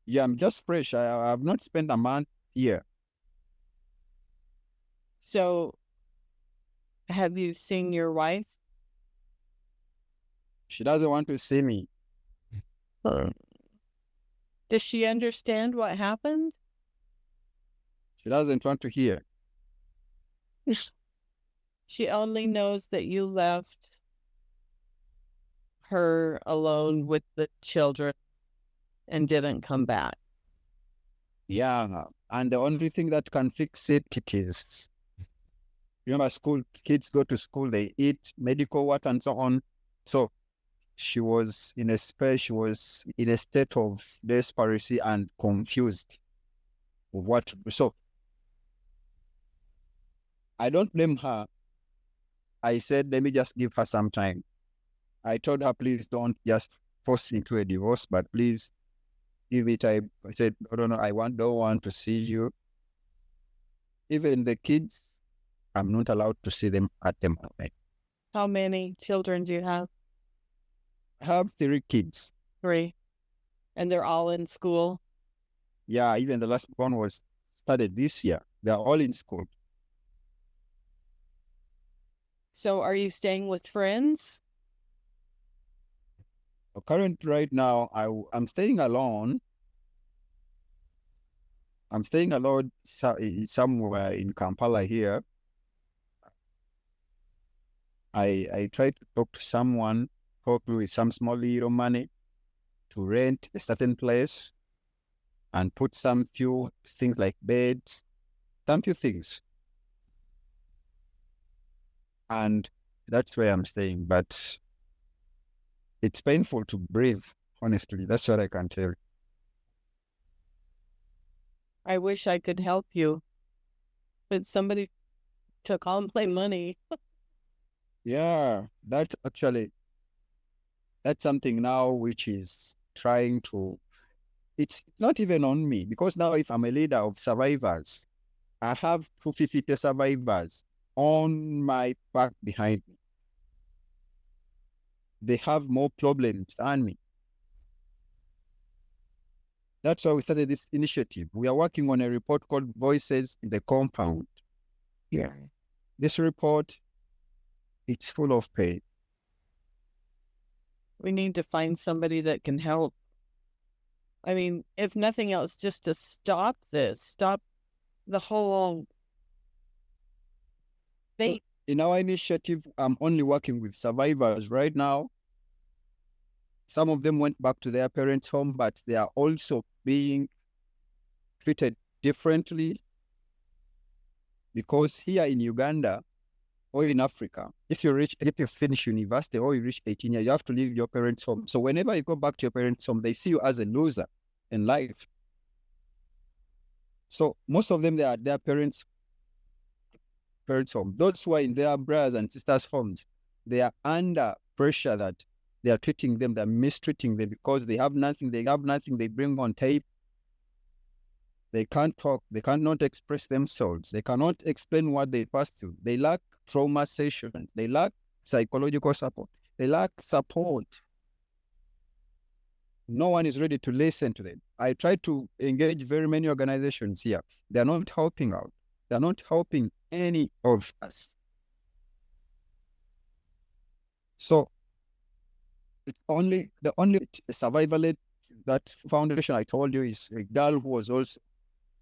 Yeah, I'm just fresh. I have not spent a month here. So, have you seen your wife? She doesn't want to see me. Does she understand what happened? She doesn't want to hear. She only knows that you left her alone with the children and didn't come back. Yeah. And the only thing that can fix it is, remember, school kids go to school, they eat medical what and so on. So she was in a state of desperation and confused of what to do. So I don't blame her. I said, let me just give her some time. I told her, please don't just force into a divorce, but please give it time. I said, no, I don't want to see you. Even the kids, I'm not allowed to see them at the moment. How many children do you have? I have 3 kids. 3. And they're all in school? Yeah, even the last one was started this year. They're all in school. So are you staying with friends? Currently, right now, I'm staying alone. I'm staying alone somewhere in Kampala here. I try to talk to someone, hopefully with some small little money, to rent a certain place and put some few things like beds, some few things. And that's where I'm staying. But it's painful to breathe, honestly. That's what I can tell you. I wish I could help you, but somebody took all my money. Yeah, that's something now which is trying to, it's not even on me, because now if I'm a leader of survivors, I have 250 survivors on my back behind me. They have more problems than me. That's why we started this initiative. We are working on a report called Voices in the Compound. Yeah. This report, it's full of pain. We need to find somebody that can help. I mean, if nothing else, just to stop the whole thing. In our initiative, I'm only working with survivors right now. Some of them went back to their parents' home, but they are also being treated differently, because here in Uganda or in Africa, if you finish university or you reach 18 years, you have to leave your parents' home. So whenever you go back to your parents' home, they see you as a loser in life. So most of them, they are their parents' home. Those who are in their brothers and sisters' homes, they are under pressure that they are treating them, they're mistreating them because they have nothing, they bring on tape. They can't talk, they cannot express themselves, they cannot explain what they passed through. They lack trauma sessions, they lack psychological support, they lack support. No one is ready to listen to them. I try to engage very many organizations here. They're not helping out. They're not helping any of us. So the only survival that foundation I told you is a girl who was also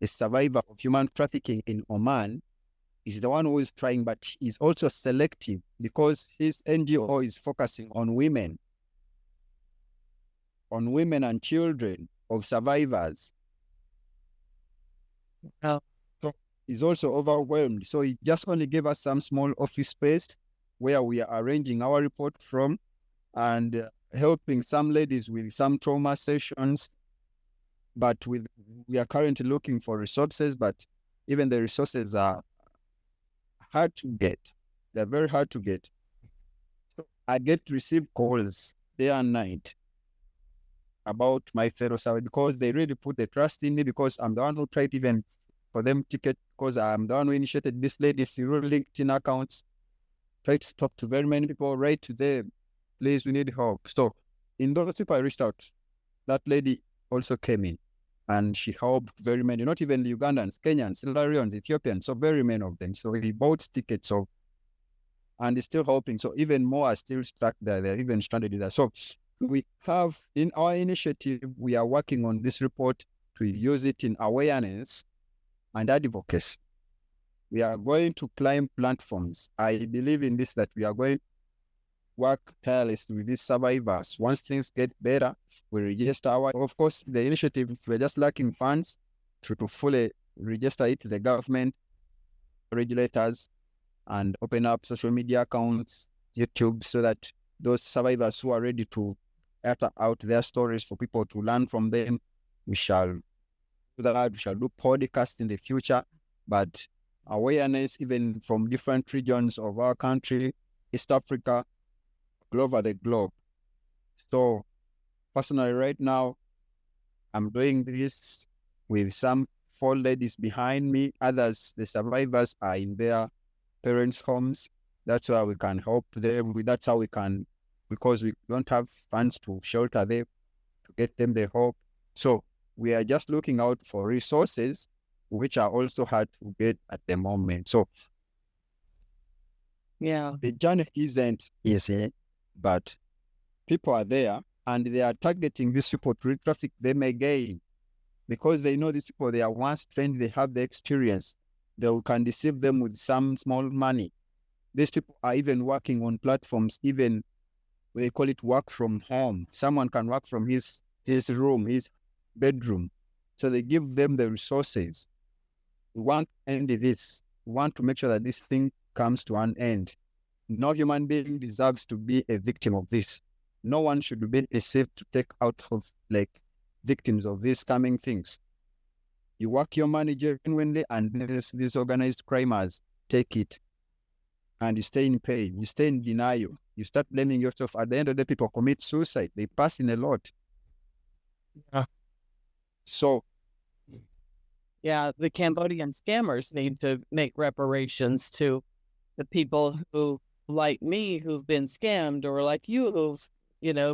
a survivor of human trafficking in Oman, is the one who is trying, but is also selective because his NGO is focusing on women and children of survivors. Oh. So he's also overwhelmed. So he just only gave us some small office space where we are arranging our report from and helping some ladies with some trauma sessions. But we are currently looking for resources, but even the resources are hard to get. They're very hard to get. So I receive calls day and night about my fellow survivors because they really put the trust in me, because I'm the one who tried even for them ticket, because I'm the one who initiated this lady through LinkedIn accounts. Tried to talk to very many people, write to them, please, we need help. So in those people I reached out, that lady also came in and she helped very many, not even Ugandans, Kenyans, Sierra Leoneans, Ethiopians, so very many of them. So he bought tickets and he's still helping. So even more are still stuck there. They're even stranded there. So we have in our initiative, we are working on this report to use it in awareness and advocacy. We are going to climb platforms. I believe in this, that we work tirelessly with these survivors. Once things get better, we register of course, the initiative, we're just lacking funds to fully register it to the government, regulators, and open up social media accounts, YouTube, so that those survivors who are ready to utter out their stories for people to learn from them, we shall do that. We shall do podcasts in the future, but awareness even from different regions of our country, East Africa, all over the globe. So personally, right now, I'm doing this with some 4 ladies behind me. Others, the survivors, are in their parents' homes. That's why we can help them. That's how we can, because we don't have funds to shelter them, to get them the hope. So we are just looking out for resources, which are also hard to get at the moment. So Yeah. the journey isn't easy, but people are there and they are targeting these people to traffic them again, because they know these people, they are once trained, they have the experience. They can deceive them with some small money. These people are even working on platforms, even they call it work from home. Someone can work from his room, his bedroom. So they give them the resources. We want to end this. We want to make sure that this thing comes to an end. No human being deserves to be a victim of this. No one should be perceived to take out of like victims of these coming things. You work your money genuinely, and these organized crimers take it, and you stay in pain, you stay in denial, you start blaming yourself. At the end of the day, people commit suicide. They pass in a lot. Yeah. So Yeah, the Cambodian scammers need to make reparations to the people who, like me, who've been scammed, or like you, who've,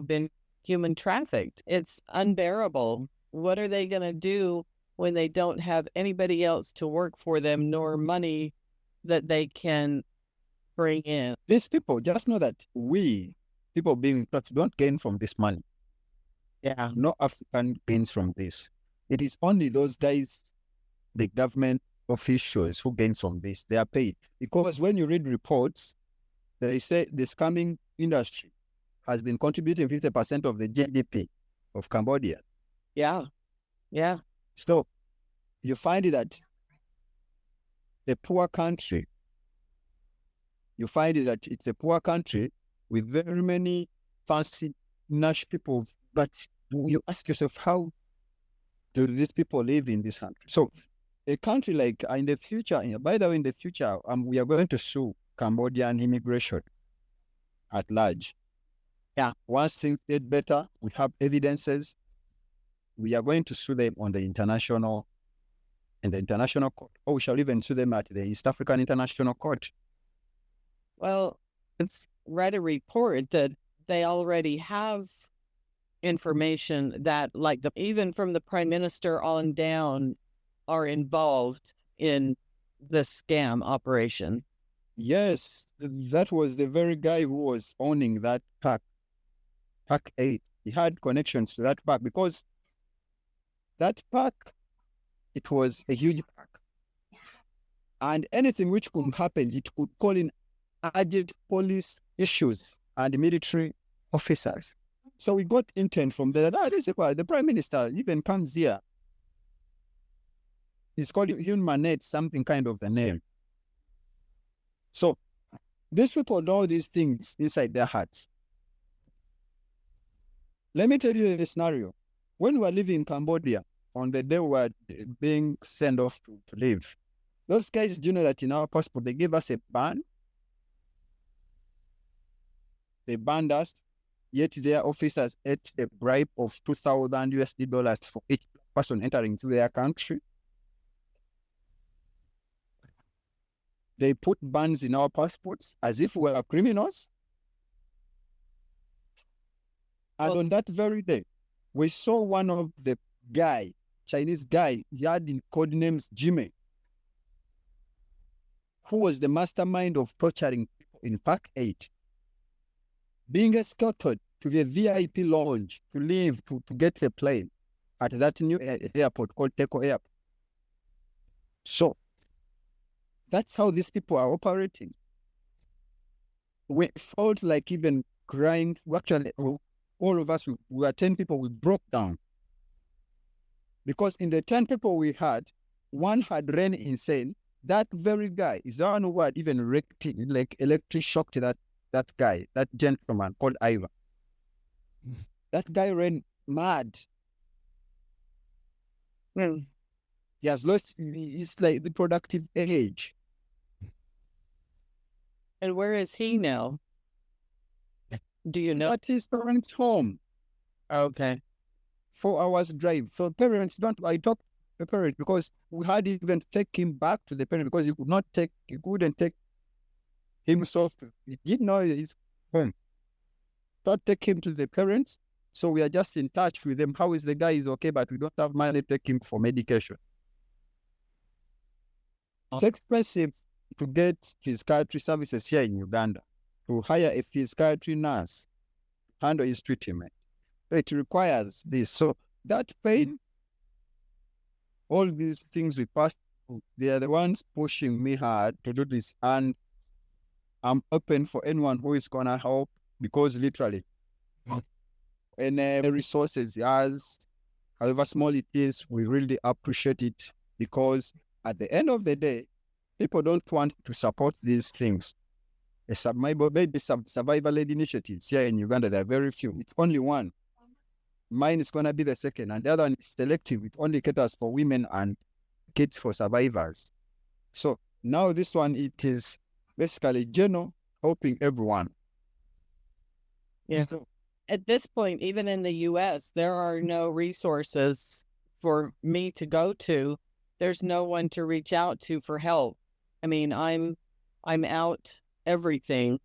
been human trafficked. It's unbearable. What are they going to do when they don't have anybody else to work for them, nor money that they can bring in? these people, just know that we, people being taught, don't gain from this money. Yeah. No African gains from this. It is only those guys, the government officials, who gain from this. They are paid. Because when you read reports, they say the scamming industry has been contributing 50% of the GDP of Cambodia. Yeah. Yeah. So you find that a poor country, you find that it's a poor country with very many fancy, nice people. But you ask yourself, how do these people live in this country? So a country like in the future, by the way, in the future, we are going to sue Cambodian immigration at large. Yeah. Once things get better, we have evidences, we are going to sue them in the international court, or we shall even sue them at the East African International Court. Well, it's read a report that they already have information that, like, even from the prime minister on down, are involved in the scam operation. Yes, that was the very guy who was owning that pack 8. He had connections to that pack, because that pack, it was a huge pack. And anything which could happen, it could call in urgent police issues and military officers. So we got intent from there. The prime minister even comes here. He's called Human something kind of the name. So these people know these things inside their hearts. Let me tell you the scenario. When we were living in Cambodia, on the day we were being sent off to live, those guys, do you know that in our passport, they gave us a ban? They banned us, yet their officers ate a bribe of $2,000 for each person entering through their country. They put bans in our passports as if we were criminals. And on that very day, we saw one of the Chinese guy, he had in code names Jimmy, who was the mastermind of torturing people in Park 8, being escorted to the VIP lounge to leave, to get a plane at that new airport called Teko Airport. So that's how these people are operating. We felt like even crying. Actually, all of us, we were 10 people, we broke down. Because in the 10 people we had, one had ran insane. That very guy is the one who had even electric shocked that guy, that gentleman called Ivan. That guy ran mad. Well, he has lost his like the productive age. And where is he now? Do you know? At his parents' home. Okay. 4 hours drive. So parents don't. I talked to the parents because we had even to take him back to the parents because he couldn't take himself. He didn't know his home. Don't take him to the parents. So we are just in touch with them. How is the guy? Is okay, but we don't have money to take him for medication. It's expensive to get psychiatry services here in Uganda. To hire a psychiatry nurse to handle his treatment. It requires this. So that pain, all these things we passed through, they are the ones pushing me hard to do this. And I'm open for anyone who is going to help because literally, any resources he has, however small it is, we really appreciate it because at the end of the day, people don't want to support these things. Maybe some survival-led initiatives here in Uganda, there are very few. It's only one. Mine is going to be the second, and the other one is selective. It only caters for women and kids for survivors. So now this one, it is basically general, helping everyone. Yeah. At this point, even in the U.S., there are no resources for me to go to. There's no one to reach out to for help. I mean, I'm out everything,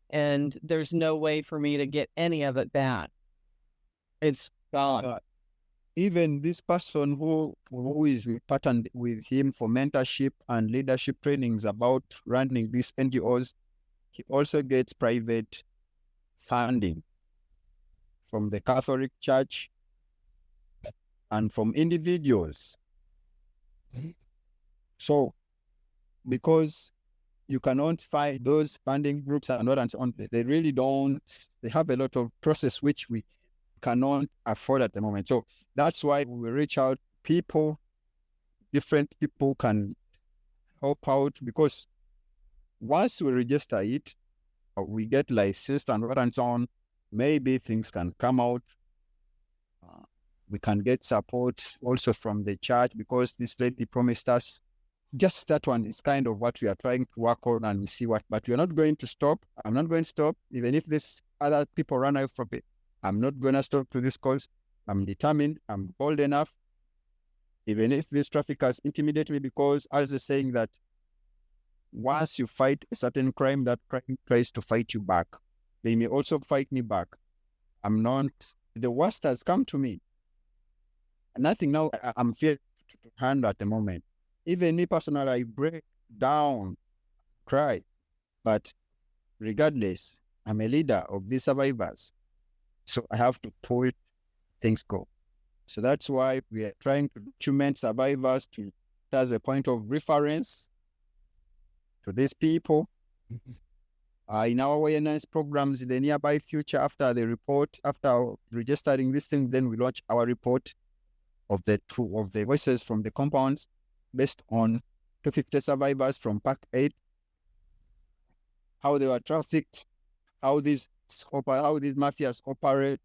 and there's no way for me to get any of it back. It's gone. Even this person who is partnered with him for mentorship and leadership trainings about running these NGOs, he also gets private funding from the Catholic Church and from individuals. So, because you cannot find those funding groups and what and so on, they really don't, they have a lot of process which we cannot afford at the moment. So that's why we reach out people, different people can help out because once we register it, we get licensed and what and so on, maybe things can come out. We can get support also from the church because this lady promised us. Just that one is kind of what we are trying to work on and we see what, but we are not going to stop. I'm not going to stop. Even if this other people run out from it, I'm not going to stop to this cause. I'm determined. I'm bold enough. Even if these traffickers intimidate me because as they're saying that once you fight a certain crime, that crime tries to fight you back. They may also fight me back. I'm not, the worst has come to me. Nothing now I'm feared to handle at the moment. Even me personally, I break down, cry. But regardless, I'm a leader of these survivors. So I have to pull things go. So that's why we are trying to document survivors to as a point of reference to these people. In our awareness programs in the nearby future, after the report, after registering this thing, then we launch our report of the voices from the compounds based on 250 survivors from Pack 8, how they were trafficked, how these mafias operate,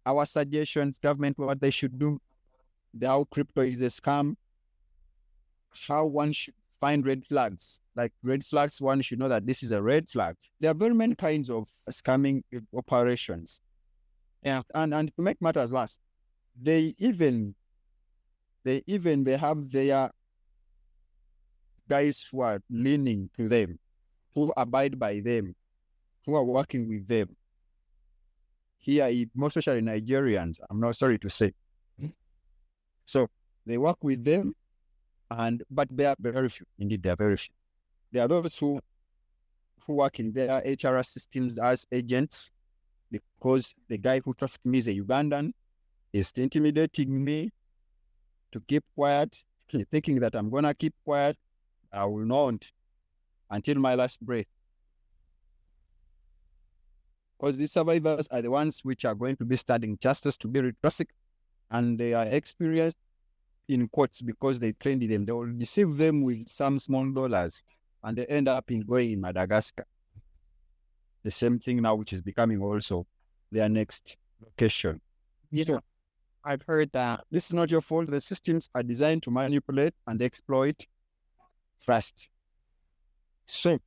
our suggestions, government, what they should do, how crypto is a scam, how one should find red flags. Like red flags, one should know that this is a red flag. There are very many kinds of scamming operations. Yeah. And to make matters worse, they have their guys who are leaning to them, who abide by them, who are working with them. Here, most especially Nigerians, I'm not sorry to say. So they work with them, but they are very few. Indeed, they are very few. There are those who work in their HR systems as agents because the guy who trafficked me is a Ugandan, is intimidating me to keep quiet, thinking that I'm going to keep quiet. I will not until my last breath. because these survivors are the ones which are going to be studying justice to be retracted, and they are experienced in courts because they trained them. They will receive them with some small dollars, and they end up in going in Madagascar. The same thing now, which is becoming also their next location. Yeah, I've heard that. This is not your fault. The systems are designed to manipulate and exploit trust. So,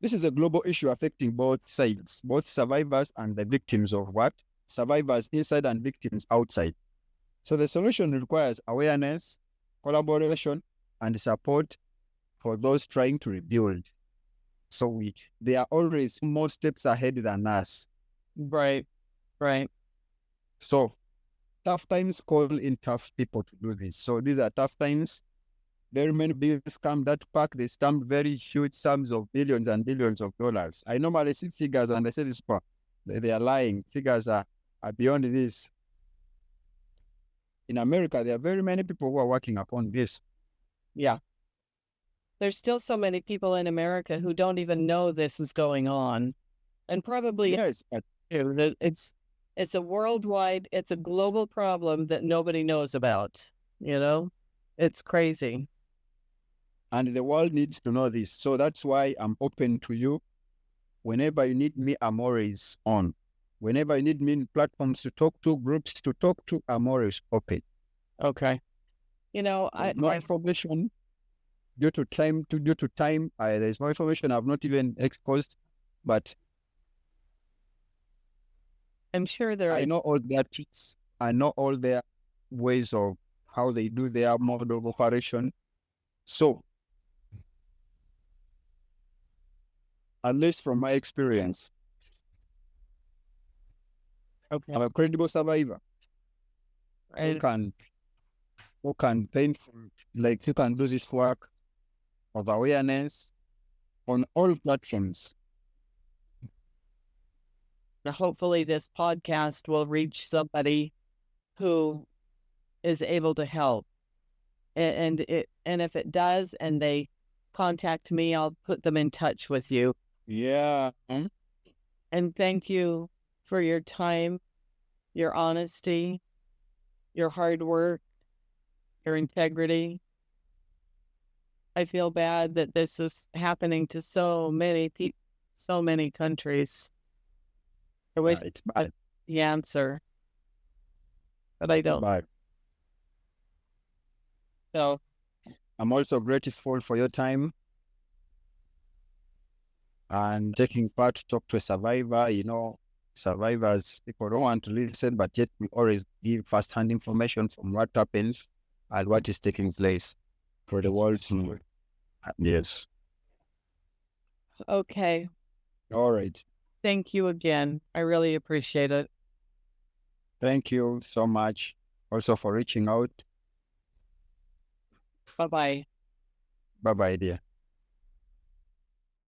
this is a global issue affecting both sides, both survivors and the victims of what? Survivors inside and victims outside. So the solution requires awareness, collaboration, and support for those trying to rebuild. So they are always more steps ahead than us. Right. So tough times call in tough people to do this. So these are tough times. Very many big scams that pack, they stamp very huge sums of billions and billions of dollars. I normally see figures and I say this, they are lying. Figures are beyond this. In America, there are very many people who are working upon this. Yeah. There's still so many people in America who don't even know this is going on. And probably Yes, but it's a worldwide, it's a global problem that nobody knows about. It's crazy. and the world needs to know this. So that's why I'm open to you. Whenever you need me, I'm always on. Whenever you need me in platforms to talk to, groups to talk to, I'm always open. Okay. No information due to time. There's more information I've not even exposed, but I'm sure I know all their tricks. I know all their ways of how they do their mode of operation. So, at least from my experience, I'm a credible survivor. Who can painful, like you can do this work of awareness on all platforms. Hopefully this podcast will reach somebody who is able to help. And if it does and they contact me, I'll put them in touch with you. Yeah. And thank you for your time, your honesty, your hard work, your integrity. I feel bad that this is happening to so many people, so many countries. I wish it's bad. The answer, but I don't. Bad. So I'm also grateful for your time and taking part to talk to a survivor. Survivors, people don't want to listen, but yet we always give first-hand information from what happens and what is taking place for the world to know. Yes. Okay. All right. Thank you again. I really appreciate it. Thank you so much also for reaching out. Bye-bye. Bye-bye, dear.